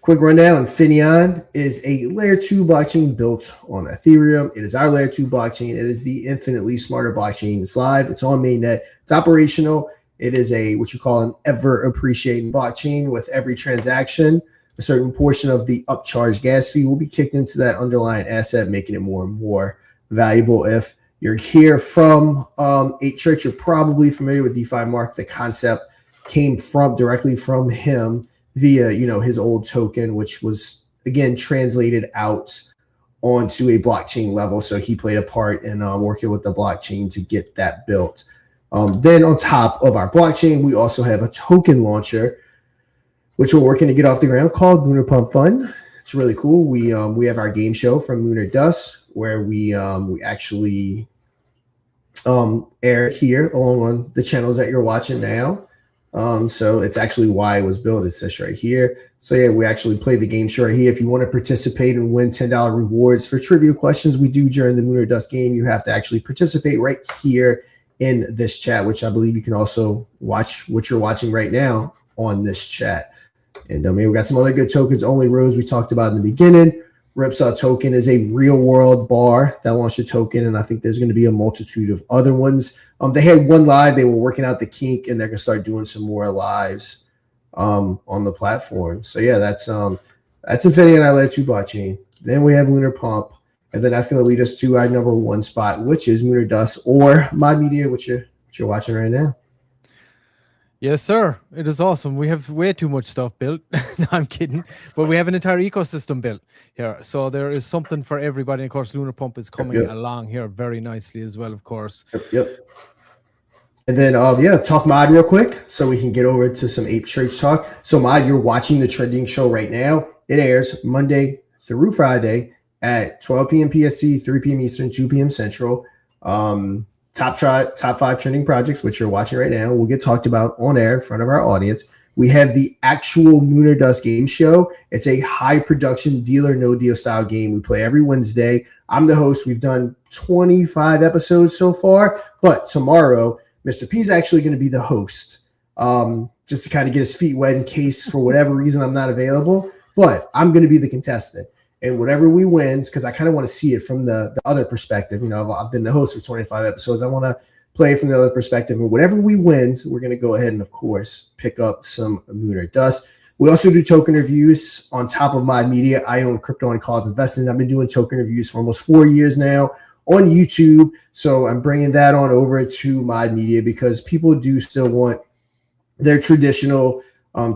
quick rundown. Infineon is a layer 2 blockchain built on Ethereum. It is our layer 2 blockchain. It is the infinitely smarter blockchain. It's live. It's on mainnet. It's operational. It is what you call an ever appreciating blockchain. With every transaction, a certain portion of the upcharged gas fee will be kicked into that underlying asset, making it more and more valuable. If you're here from Ape Church, you're probably familiar with DeFi Mark. The concept came directly from him via, his old token, which was, again, translated out onto a blockchain level. So he played a part in working with the blockchain to get that built. Then on top of our blockchain, we also have a token launcher, which we're working to get off the ground, called Lunar Pump Fund. It's really cool. We have our game show from Lunar Dust, where we actually air here along on the channels that you're watching now. So it's actually why it was built. It's this right here. So yeah, we actually play the game show right here. If you want to participate and win $10 rewards for trivia questions we do during the Lunar Dust game, you have to actually participate right here in this chat, which I believe you can also watch what you're watching right now on this chat. And we got some other good tokens. Only Rose we talked about in the beginning. Ripsaw token is a real world bar that launched a token, and I think there's going to be a multitude of other ones. They had one live. They were working out the kink, and they're going to start doing some more lives on the platform. So yeah, that's Infinity and our layer 2 blockchain. Then we have Lunar Pump, and then that's going to lead us to our number 1 spot, which is Lunar Dust or Mod Media, which you're watching right now. Yes, sir. It is awesome. We have way too much stuff built. No, I'm kidding. But we have an entire ecosystem built here. So there is something for everybody. And of course, Lunar Pump is coming along here very nicely as well, of course. Yep. And then, talk Mod real quick so we can get over to some Ape Church talk. So, Mod, you're watching the trending show right now. It airs Monday through Friday at 12 p.m. PST, 3 p.m. Eastern, 2 p.m. Central. Top 5 trending projects, which you're watching right now, will get talked about on air in front of our audience. We have the actual Lunar Dust game show. It's a high production deal or no deal style game. We play every Wednesday. I'm the host. We've done 25 episodes so far, but tomorrow, Mr. P is actually going to be the host, just to kind of get his feet wet in case for whatever reason I'm not available. But I'm going to be the contestant. And whatever we win, because I kind of want to see it from the other perspective. I've been the host for 25 episodes. I want to play from the other perspective. And whatever we win, we're going to go ahead and, of course, pick up some Lunar Dust. We also do token reviews on top of Mod Media. I own Crypto and Cause Investing. I've been doing token reviews for almost 4 years now on YouTube. So I'm bringing that on over to Mod Media because people do still want their traditional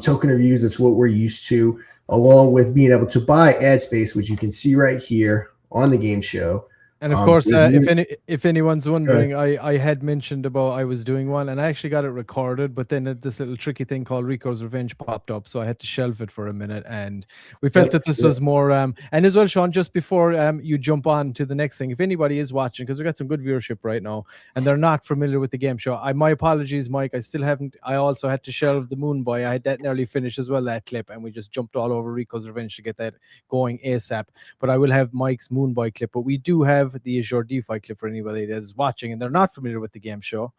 token reviews. That's what we're used to, along with being able to buy ad space, which you can see right here on the game show. And of course, if anyone's wondering, I had mentioned about I was doing one, and I actually got it recorded, but then this little tricky thing called Rico's Revenge popped up, so I had to shelve it for a minute. And we felt that this was more. And as well, Sean, just before you jump on to the next thing, if anybody is watching, because we got some good viewership right now, and they're not familiar with the game show, my apologies, Mike. I still haven't. I also had to shelve the Moon Boy. I had that nearly finished as well, that clip, and we just jumped all over Rico's Revenge to get that going ASAP. But I will have Mike's Moon Boy clip. But we do have the Azure DeFi clip for anybody that is watching and they're not familiar with the game show.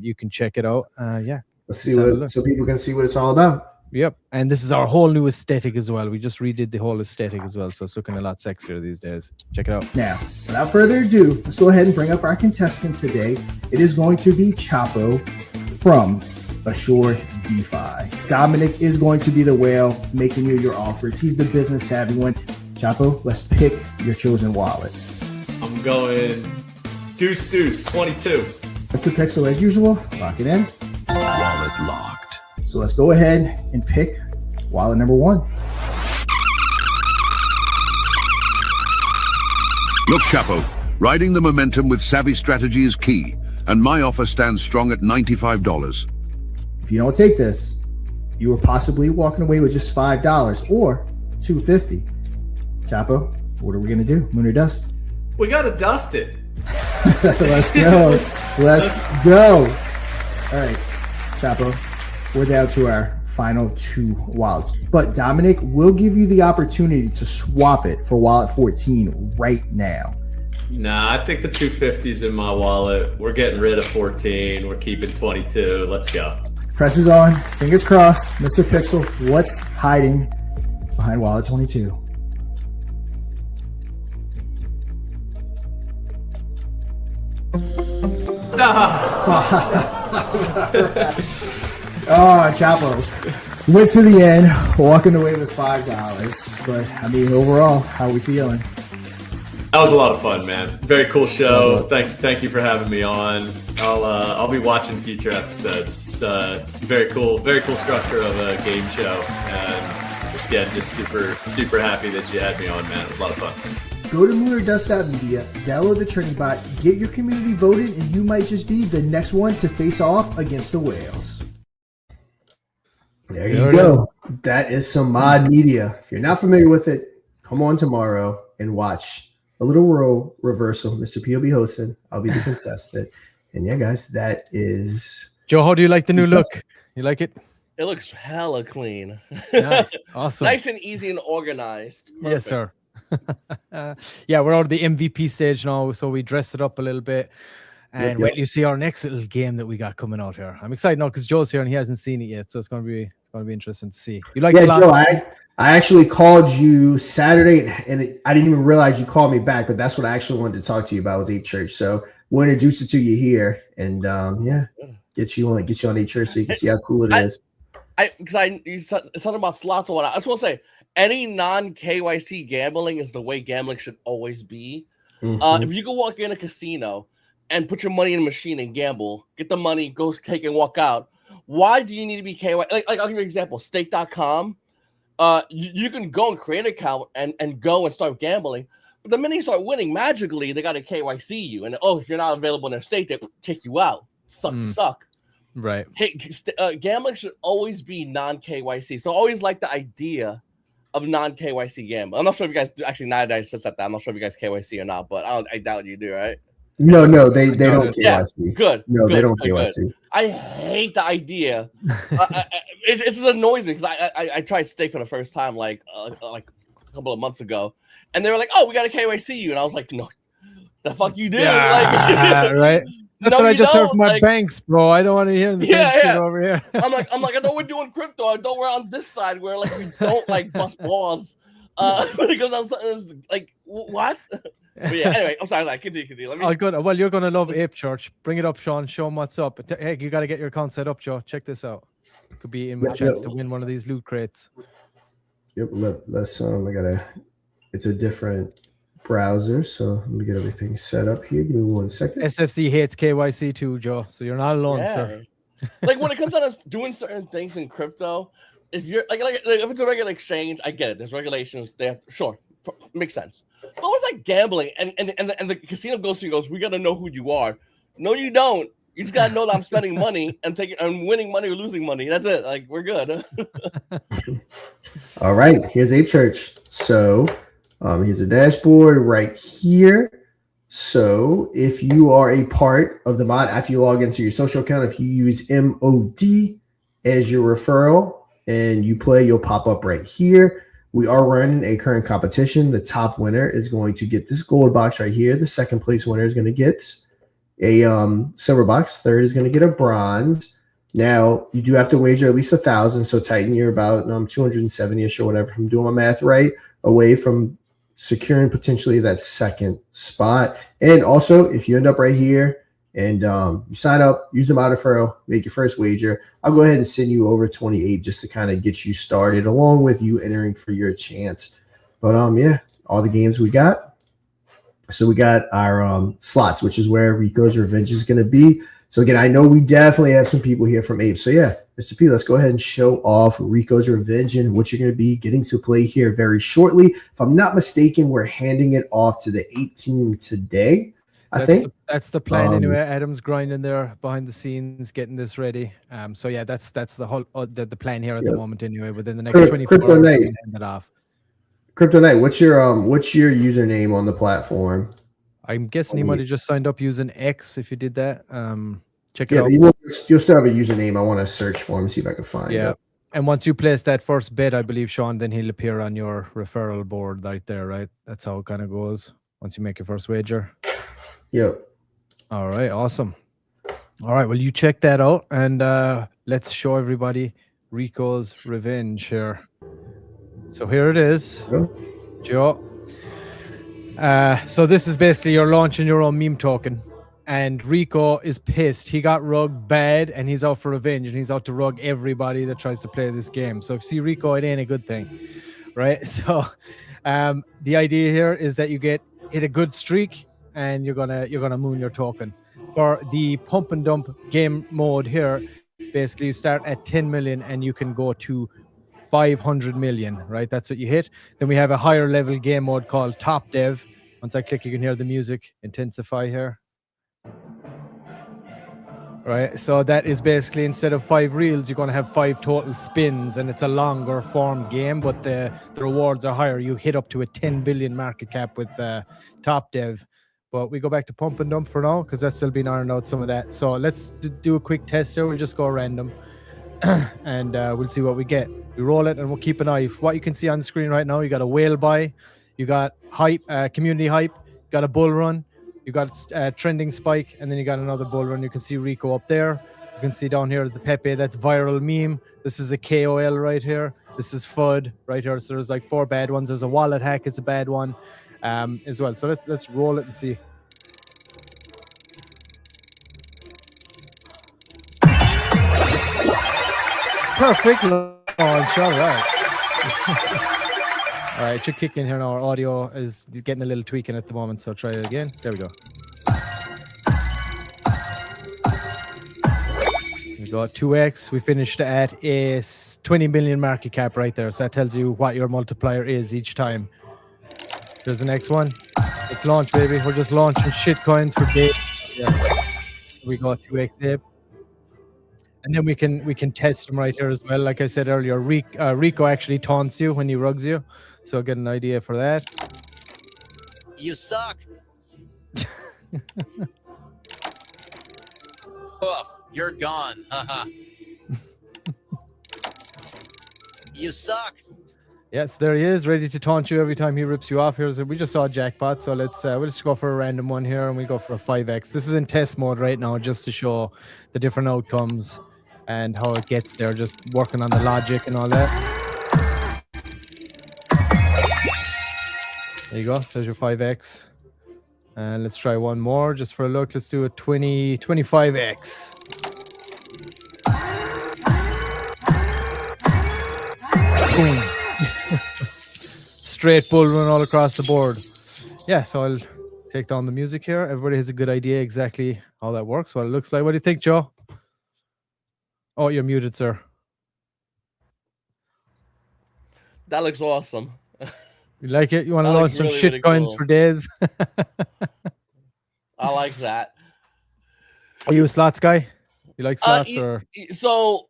You can check it out. Yeah, let's see so people can see what it's all about. Yep, and this is our whole new aesthetic as well. We just redid the whole aesthetic as well, so it's looking a lot sexier these days. Check it out. Now, without further ado, let's go ahead and bring up our contestant today. It is going to be Chapo from Azure DeFi. Dominic is going to be the whale making you your offers. He's the business savvy one. Chapo, let's pick your chosen wallet. I'm going deuce 22. Mr. Pixel, as usual, lock it in. Wallet locked. So let's go ahead and pick wallet number 1. Look, Chapo, riding the momentum with savvy strategy is key, and my offer stands strong at $95. If you don't take this, you are possibly walking away with just $5 or $2.50. Chapo, what are we gonna do? Moon or dust? We gotta dust it. Let's go. Let's go. All right, Chapo, we're down to our final 2 wallets. But Dominic will give you the opportunity to swap it for wallet 14 right now. Nah, I think the 250's in my wallet. We're getting rid of 14. We're keeping 22. Let's go. Pressure's on. Fingers crossed. Mr. Pixel, what's hiding behind wallet 22? Oh, Chapo went to the end, walking away with $5. But I mean, overall, how are we feeling? That was a lot of fun, man. Very cool show. Thank you for having me on. I'll be watching future episodes. It's very cool structure of a game show, and yeah, just super happy that you had me on, man. It was a lot of fun. Go to moonordust.media, download the trending bot, get your community voted, and you might just be the next one to face off against the whales. There you go. That is some mod media. If you're not familiar with it, come on tomorrow and watch a little role reversal. Mr. P will be hosting. I'll be the contestant. And yeah, guys, that is... Joe, how do you like the new look? You like it? It looks hella clean. Nice. Awesome. Nice and easy and organized. Perfect. Yes, sir. Yeah, we're on the MVP stage now, so we dressed it up a little bit. And wait, you see our next little game that we got coming out here. I'm excited now because Joe's here and he hasn't seen it yet, so it's gonna be interesting to see. You like? Yeah, Joe, I actually called you Saturday, and I didn't even realize you called me back, but that's what I actually wanted to talk to you about was Ape Church. So we'll introduce it to you here, and yeah, get you on Ape Church so you can see how cool it is. You said something about slots and whatnot. I just want to say, any non-KYC gambling is the way gambling should always be. If you can walk in a casino and put your money in a machine and gamble, get the money, go take and walk out, why do you need to be KYC? Like I'll give you an example. Stake.com, you can go and create an account and go and start gambling. But the minute you start winning, magically, they got to KYC you. And, if you're not available in their state, they kick you out. Sucks to suck. Right. Hey, gambling should always be non-KYC. So I always like the idea of non-KYC gambling. I'm not sure if you guys do. Actually, now that I just said that, I'm not sure if you guys KYC or not, but I doubt you do, right? No, they don't KYC. Yeah, good. No, good, they don't good, KYC. Good. I hate the idea. It just annoys me because I tried stake for the first time like a couple of months ago, and they were like, "Oh, we got to KYC you," and I was like, "No, the fuck you did." Yeah, right. That's what I just heard from my banks, bro. I don't want to hear the same shit over here. I'm like, I know we're doing crypto. I know we're on this side where like we don't like bust balls. When it comes on something like what? But yeah, anyway, I'm sorry. Like, continue. Oh, good. Well, you're gonna love Ape Church. Bring it up, Sean. Show them what's up. Hey, you got to get your account set up, Joe. Check this out. Could be in with a chance to win one of these loot crates. Yep. Let's it's a different browser, so let me get everything set up here. Give me 1 second. SFC hates KYC too, Joe. So you're not alone, sir. Like when it comes down to doing certain things in crypto, if you're like if it's a regular exchange, I get it. There's regulations. They have, sure, Makes sense. But what's like gambling? And the casino goes to you, goes, we got to know who you are. No, you don't. You just got to know that I'm spending money and winning money or losing money. That's it. Like, we're good. All right. Here's Ape Church. So here's a dashboard right here. So if you are a part of the mod, after you log into your social account, if you use MOD as your referral and you play, you'll pop up right here. We are running a current competition. The top winner is going to get this gold box right here. The second place winner is going to get a silver box. Third is going to get a bronze. Now, you do have to wager at least 1,000. So Titan, you're about 270-ish or whatever, if I'm doing my math right, away from securing potentially that second spot. And also, if you end up right here and you sign up, use the mod referral, make your first wager, I'll go ahead and send you over 28 just to kind of get you started, along with you entering for your chance. But yeah, all the games we got. So we got our slots, which is where Rico's Revenge is going to be. So again, I know we definitely have some people here from Ape. So yeah, Mr. P, let's go ahead and show off Rico's Revenge and what you're going to be getting to play here very shortly. If I'm not mistaken, we're handing it off to the Ape team today. I think that's the plan anyway. Adam's grinding there behind the scenes, getting this ready. So yeah, that's the whole the plan here at the moment anyway. Within the next 24 hours, we're gonna end it off. Crypto Knight, what's your username on the platform? I'm guessing he might have just signed up using X. If you did that, check it out. You'll still have a username. I want to search for him, see if I can find it. And once you place that first bet, I believe, Sean, then he'll appear on your referral board right there, right? That's how it kind of goes once you make your first wager. Yep. All right, awesome. All right, well, you check that out, and let's show everybody Rico's Revenge here. So here it is, Joe. So this is basically you're launching your own meme token, and Rico is pissed. He got rugged bad, and he's out for revenge, and he's out to rug everybody that tries to play this game. So if you see Rico, it ain't a good thing, right? So the idea here is that you hit a good streak, and you're gonna moon your token. For the pump and dump game mode here, basically you start at 10 million and you can go to 500 million, right? That's what you hit. Then we have a higher level game mode called Top Dev. Once I click, you can hear the music intensify here. Right, so that is basically, instead of 5 reels, you're going to have 5 total spins, and it's a longer form game, but the rewards are higher. You hit up to a 10 billion market cap with Top Dev. But we go back to pump and dump for now, because that's still been ironed out, some of that. So let's do a quick test here. We'll just go random and we'll see what we get. We roll it and we'll keep an eye. What you can see on the screen right now, you got a whale buy, you got hype, community hype, you got a bull run, you got trending spike, and then you got another bull run. You can see Rico up there. You can see down here the Pepe, that's viral meme. This is a KOL right here. This is FUD right here. So there's like 4 bad ones. There's a wallet hack, it's a bad one as well. So let's roll it and see. Perfect launch. All right. All right, it should kick in here now. Our audio is getting a little tweaking at the moment, so try it again. There we go. We got 2x. We finished at a 20 million market cap right there. So that tells you what your multiplier is each time. Here's the next one. Let's launch, baby. We're just launching shit coins for days. Yeah. We got 2x Ape. And then we can test them right here as well. Like I said earlier, Rico actually taunts you when he rugs you. So get an idea for that. You suck. Poof, you're gone. Haha. You suck. Yes, there he is, ready to taunt you every time he rips you off. We just saw a jackpot, so let's we'll just go for a random one here, and we go for a 5x. This is in test mode right now, just to show the different outcomes and how it gets there, just working on the logic and all that. There you go, there's your 5x. And let's try one more just for a look. Let's do a 25x. Boom. Straight bull run all across the board. Yeah, so I'll take down the music here. Everybody has a good idea exactly how that works, what it looks like. What do you think, Joe? Oh, you're muted, sir. That looks awesome. You like it? You want to That launch looks some really, shit really coins cool. for days? I like that. Are you a slots guy? You like slots or so?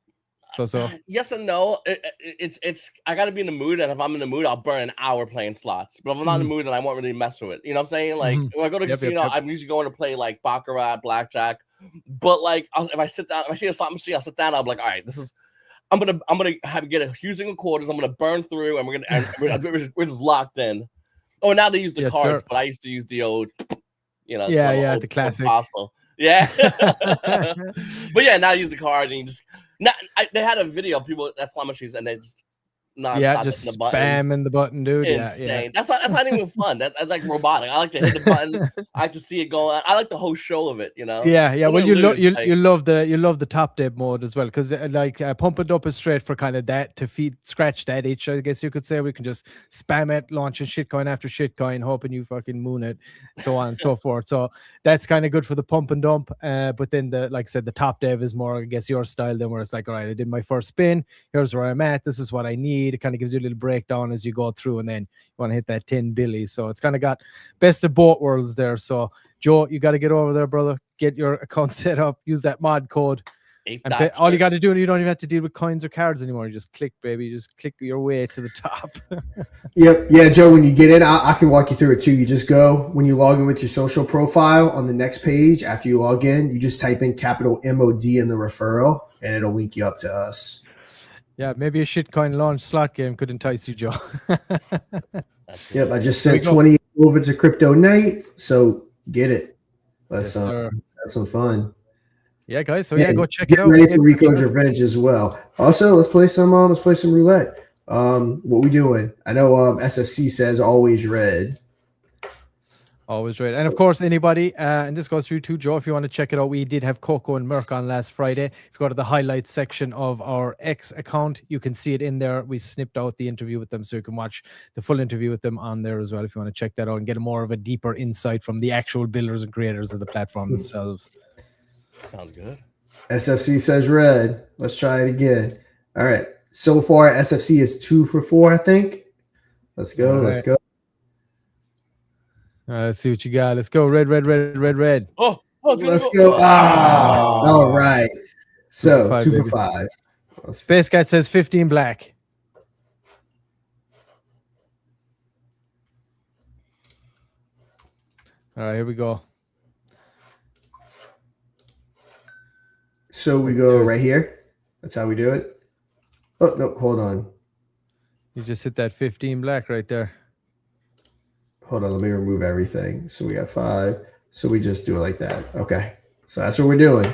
So? Yes and no. It's I gotta be in the mood, and if I'm in the mood, I'll burn an hour playing slots. But if I'm not in the mood, then I won't really mess with it. You know what I'm saying? Like when I go to a casino, I'm usually going to play like baccarat, blackjack. But like if I sit down, if I see a slot machine, I'll sit down. I'll be like, all right, this is. I'm gonna get a huge thing of quarters. I'm gonna burn through, and we're just locked in. Oh, now they use the cards, but I used to use the old, the classic. Yeah, but yeah, now I use the card, and you just. They had a video of people at slot machines, and they just just spamming the button, dude. Insane. Yeah. That's not even fun. That's like robotic. I like to hit the button. I like to see it go. I like the whole show of it. You know. Yeah. Well, you love the top dip mode as well, because pump it up is straight for kind of that to scratch that itch. I guess you could say we can just spam it, launching shitcoin after shitcoin, hoping you fucking moon it, so on and so forth. So that's kind of good for the pump and dump. But then like I said, the top dev is more, I guess, your style. Then where it's like, all right, I did my first spin. Here's where I'm at. This is what I need. It kind of gives you a little breakdown as you go through, and then you want to hit that 10 billy. So it's kind of got best of both worlds there. So Joe, you got to get over there, brother. Get your account set up. Use that mod code. All you got to do, and you don't even have to deal with coins or cards anymore. You just click, baby. You just click your way to the top. Yep. Yeah, Joe, when you get in, I can walk you through it too. You just go, when you log in with your social profile, on the next page, after you log in, you just type in capital MOD in the referral, and it'll link you up to us. Yeah, maybe a shitcoin launch slot game could entice you, Joe. Yep, I just sent 20 over to Crypto Night, so get it. Let's have some fun. Yeah, guys. So go check get it out. Ready for Rico's Revenge as well. Also, let's play some roulette. What we doing? I know SFC says always red. Always right. And of course, anybody, and this goes through to Joe, if you want to check it out, we did have Coco and Merc on last Friday. If you go to the highlights section of our X account, you can see it in there. We snipped out the interview with them, so you can watch the full interview with them on there as well if you want to check that out and get more of a deeper insight from the actual builders and creators of the platform themselves. Sounds good. SFC says red. Let's try it again. All right. So far, SFC is 2 for 4, I think. Let's go. Let's go. All right, let's see what you got. Let's go. Red, red, red, red, red. Oh, let's go. All right. So 2 for 5. Space Cat says 15 black. All right, here we go. So we go right here. That's how we do it. Oh, no, hold on. You just hit that 15 black right there. Hold on, let me remove everything. So we got 5. So we just do it like that. Okay. So that's what we're doing.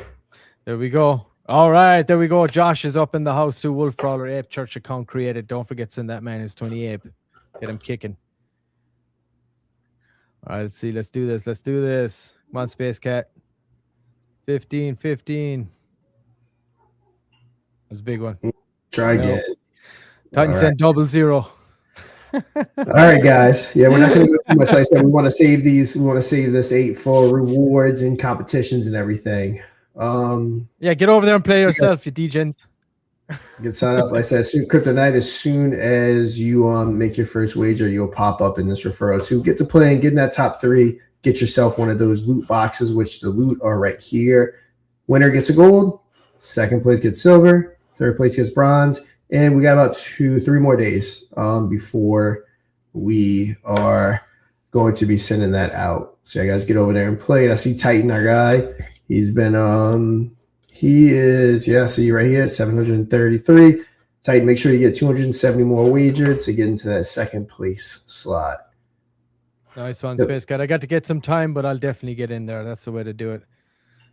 There we go. All right, there we go. Josh is up in the house too. Wolf Crawler Ape Church account created. Don't forget to send that man his 20 Ape. Get him kicking. All right, let's see. Let's do this. Let's do this. Come on, Space Cat. 15. That's a big one. Try again. Titan said 000. All right, guys. Yeah, we're not going to go too much. Like I said, we want to save these. We want to save this 8 for rewards and competitions and everything. Yeah, get over there and play yourself, you DJs. Get signed up. Like I said, Crypto Night, as soon as you make your first wager, you'll pop up in this referral too. Get to play and get in that top 3. Get yourself one of those loot boxes, which the loot are right here. Winner gets a gold. Second place gets silver. Third place gets bronze. And we got about 2-3 more days before we are going to be sending that out. So you guys get over there and play it. I see Titan, our guy. He's been see right here at 733. Titan, make sure you get 270 more wagered to get into that second place slot. Nice one, Space Cat. I got to get some time, but I'll definitely get in there. That's the way to do it.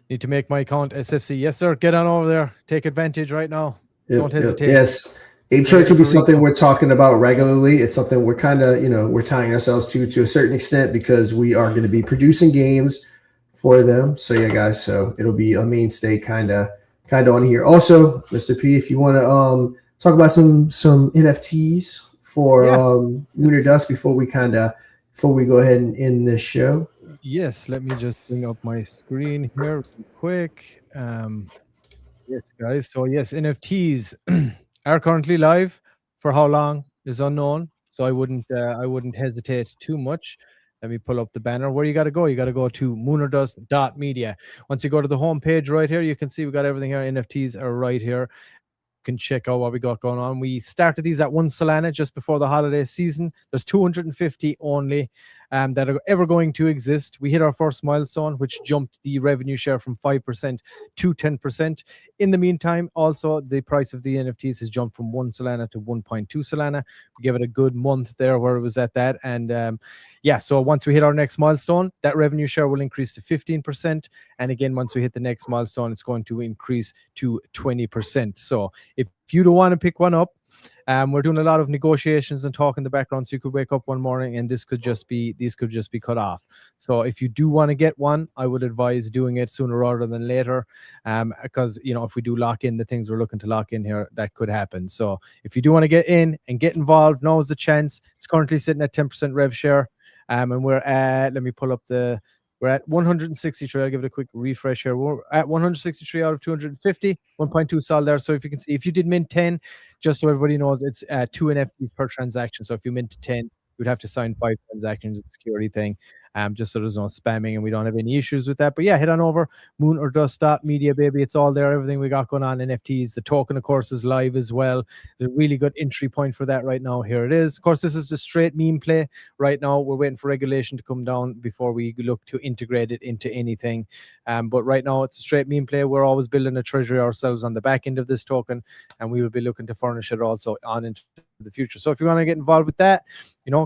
Need to make my account SFC. Yes, sir. Get on over there. Take advantage right now. Don't hesitate. Yes. Ape Church will be something we're talking about regularly. It's something we're kind of, we're tying ourselves to a certain extent because we are going to be producing games for them. So yeah, guys. So it'll be a mainstay kind of on here. Also, Mr. P, if you want to talk about some NFTs for Lunar Dust before we go ahead and end this show. Yes. Let me just bring up my screen here real quick. Yes, guys. So yes, NFTs are currently live. For how long is unknown. So I wouldn't hesitate too much. Let me pull up the banner. Where you got to go? You got to go to moonerdust.media. Once you go to the home page right here, you can see we got everything here. NFTs are right here. Can check out what we got going on. We started these at 1 Solana just before the holiday season. There's 250 only that are ever going to exist. We hit our first milestone, which jumped the revenue share from 5% to 10%. In the meantime, also the price of the NFTs has jumped from 1 Solana to 1.2 Solana. We gave it a good month there where it was at that. And yeah, so once we hit our next milestone, that revenue share will increase to 15%. And again, once we hit the next milestone, it's going to increase to 20%. So if you don't want to pick one up, we're doing a lot of negotiations and talk in the background. So you could wake up one morning and these could just be cut off. So if you do want to get one, I would advise doing it sooner rather than later. Because if we do lock in the things we're looking to lock in here, that could happen. So if you do want to get in and get involved, now is the chance. It's currently sitting at 10% rev share. And we're at, let me pull up we're at 163. I'll give it a quick refresh here. We're at 163 out of 250, 1.2 sol there. So if you can see, if you did mint 10, just so everybody knows, it's 2 NFTs per transaction. So if you mint 10, you'd have to sign 5 transactions, a security thing, just so there's no spamming and we don't have any issues with that. But yeah, head on over, moonerdust.media, baby. It's all there, everything we got going on, NFTs. The token, of course, is live as well. There's a really good entry point for that right now. Here it is. Of course, this is a straight meme play right now. We're waiting for regulation to come down before we look to integrate it into anything. But right now, it's a straight meme play. We're always building a treasury ourselves on the back end of this token, and we will be looking to furnish it also on into the future. So if you want to get involved with that,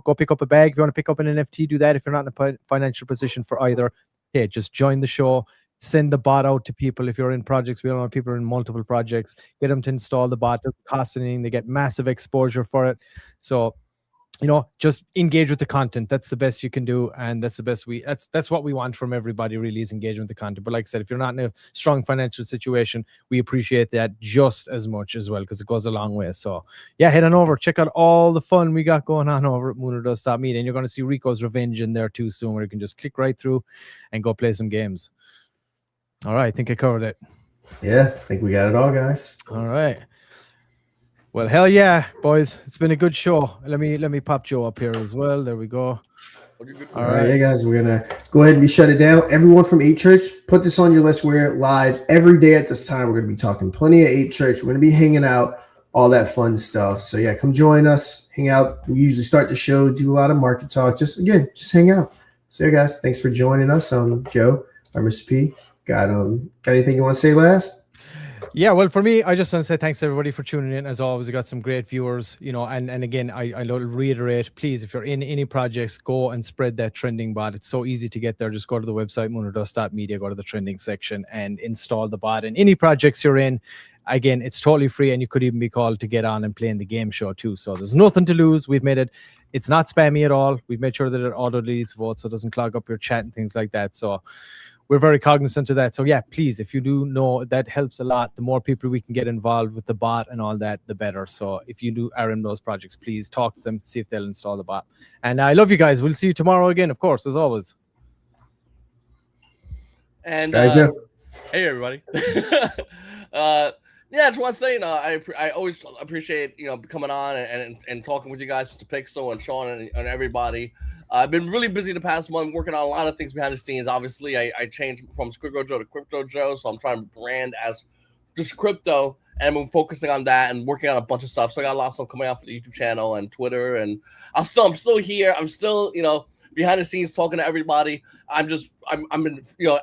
go pick up a bag. If you want to pick up an NFT, do that. If you're not in a financial position for either, hey, just join the show. Send the bot out to people. If you're in projects, we don't know people are in multiple projects. Get them to install the bot. It doesn't cost anything. They get massive exposure for it. So just engage with the content. That's the best you can do, and that's the best that's what we want from everybody, really, is engagement with the content. But like I said, if you're not in a strong financial situation, we appreciate that just as much as well, because it goes a long way. So yeah, head on over, check out all the fun we got going on over at moonerdust.media, and you're going to see Rico's Revenge in there too soon, where you can just click right through and go play some games. All right, I think I covered it. Yeah, I think we got it all, guys. All right. Well, hell yeah, boys. It's been a good show. Let me pop Joe up here as well. There we go. All right, yeah, guys, we're going to go ahead and shut it down. Everyone from Ape Church, put this on your list. We're live every day at this time. We're going to be talking plenty of Ape Church. We're going to be hanging out, all that fun stuff. So, yeah, come join us, hang out. We usually start the show, do a lot of market talk. Just hang out. So, yeah, guys, thanks for joining us. Joe, or Mr. P, got anything you want to say last? Yeah, well, for me, I just want to say thanks everybody for tuning in. As always, we got some great viewers, and again, I reiterate, please, if you're in any projects, go and spread that trending bot. It's so easy to get there. Just go to the website, moonerdust.media, go to the trending section and install the bot. And any projects you're in, again, it's totally free, and you could even be called to get on and play in the game show too. So there's nothing to lose. We've made it's not spammy at all. We've made sure that it auto deletes votes, so it doesn't clog up your chat and things like that. So we're very cognizant of that. So yeah, please, if you do know, that helps a lot. The more people we can get involved with the bot and all that, the better. So if you are in those projects, please talk to them, see if they'll install the bot. And I love you guys. We'll see you tomorrow again, of course, as always. And hey, everybody. Yeah, I just want to say, I always appreciate coming on and talking with you guys, Mr. Pixel and Sean and everybody. I've been really busy the past month, working on a lot of things behind the scenes. Obviously, I changed from Squiggo Joe to Crypto Joe, so I'm trying to brand as just crypto, and I'm focusing on that and working on a bunch of stuff. So I got a lot of stuff coming out for the YouTube channel and Twitter, and I'm still here. I'm still behind the scenes talking to everybody. I'm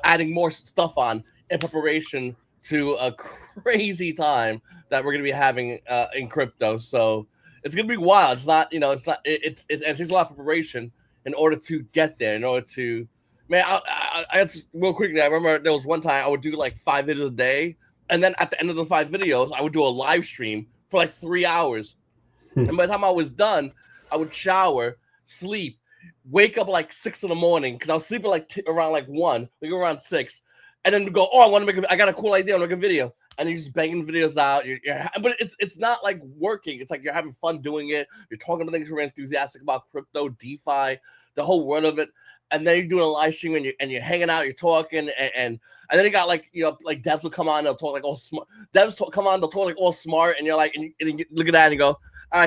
adding more stuff on in preparation to a crazy time that we're gonna be having in crypto. So it's gonna be wild. It's not it takes a lot of preparation in order to get there, in order to, man, I just, real quickly, I remember there was one time I would do like 5 videos a day, and then at the end of the 5 videos, I would do a live stream for like 3 hours. And by the time I was done, I would shower, sleep, wake up like 6 in the morning, because I was sleeping around 1, we go around 6, and then go, I got a cool idea, I want to make a video. And you're just banging videos out. But it's not like working. It's like you're having fun doing it. You're talking to things you're enthusiastic about, crypto, DeFi, the whole world of it. And then you're doing a live stream and you're hanging out, you're talking, and then you got like devs will come on, they'll talk like all smart. Devs come on, they'll talk like all smart, and you're like, and you look at that and you go,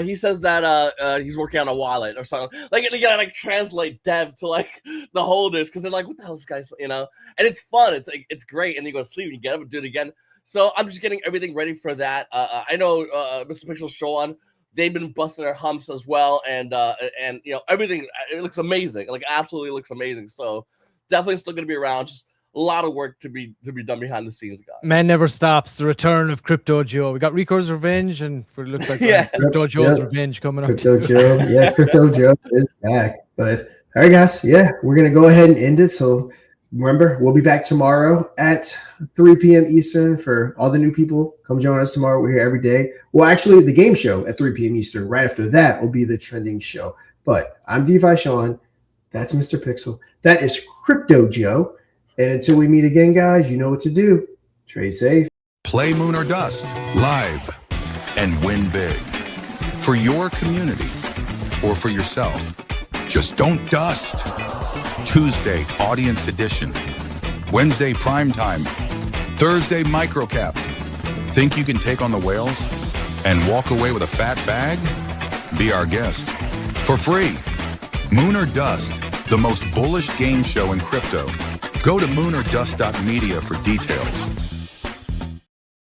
He says that he's working on a wallet or something. Like you gotta like translate dev to like the holders because they're like, what the hell is this guy's, you know? And it's fun. It's like it's great. And you go to sleep and you get up and do it again. So I'm just getting everything ready for that. I know Mr. Pixel Show on. They've been busting their humps as well, and you know everything. It looks amazing. Like absolutely looks amazing. So definitely still gonna be around. Just a lot of work to be done behind the scenes, guys. Man never stops. The return of Crypto Joe. We got Rico's Revenge, and it looks like Crypto Joe's Revenge coming up. Crypto Joe, yeah, Crypto Joe is back. But all right, guys, yeah, we're gonna go ahead and end it. So remember, we'll be back tomorrow at 3 p.m. Eastern for all the new people. Come join us tomorrow. We're here every day. Well, actually, the game show at 3 p.m. Eastern. Right after that will be the trending show. But I'm DeFi Sean. That's Mr. Pixel. That is Crypto Joe. And until we meet again, guys, you know what to do. Trade safe. Play Moon or Dust live and win big for your community or for yourself. Just don't dust. Tuesday, audience edition. Wednesday, prime time. Thursday, microcap. Think you can take on the whales and walk away with a fat bag? Be our guest for free. Moon or Dust, the most bullish game show in crypto. Go to moonordust.media for details.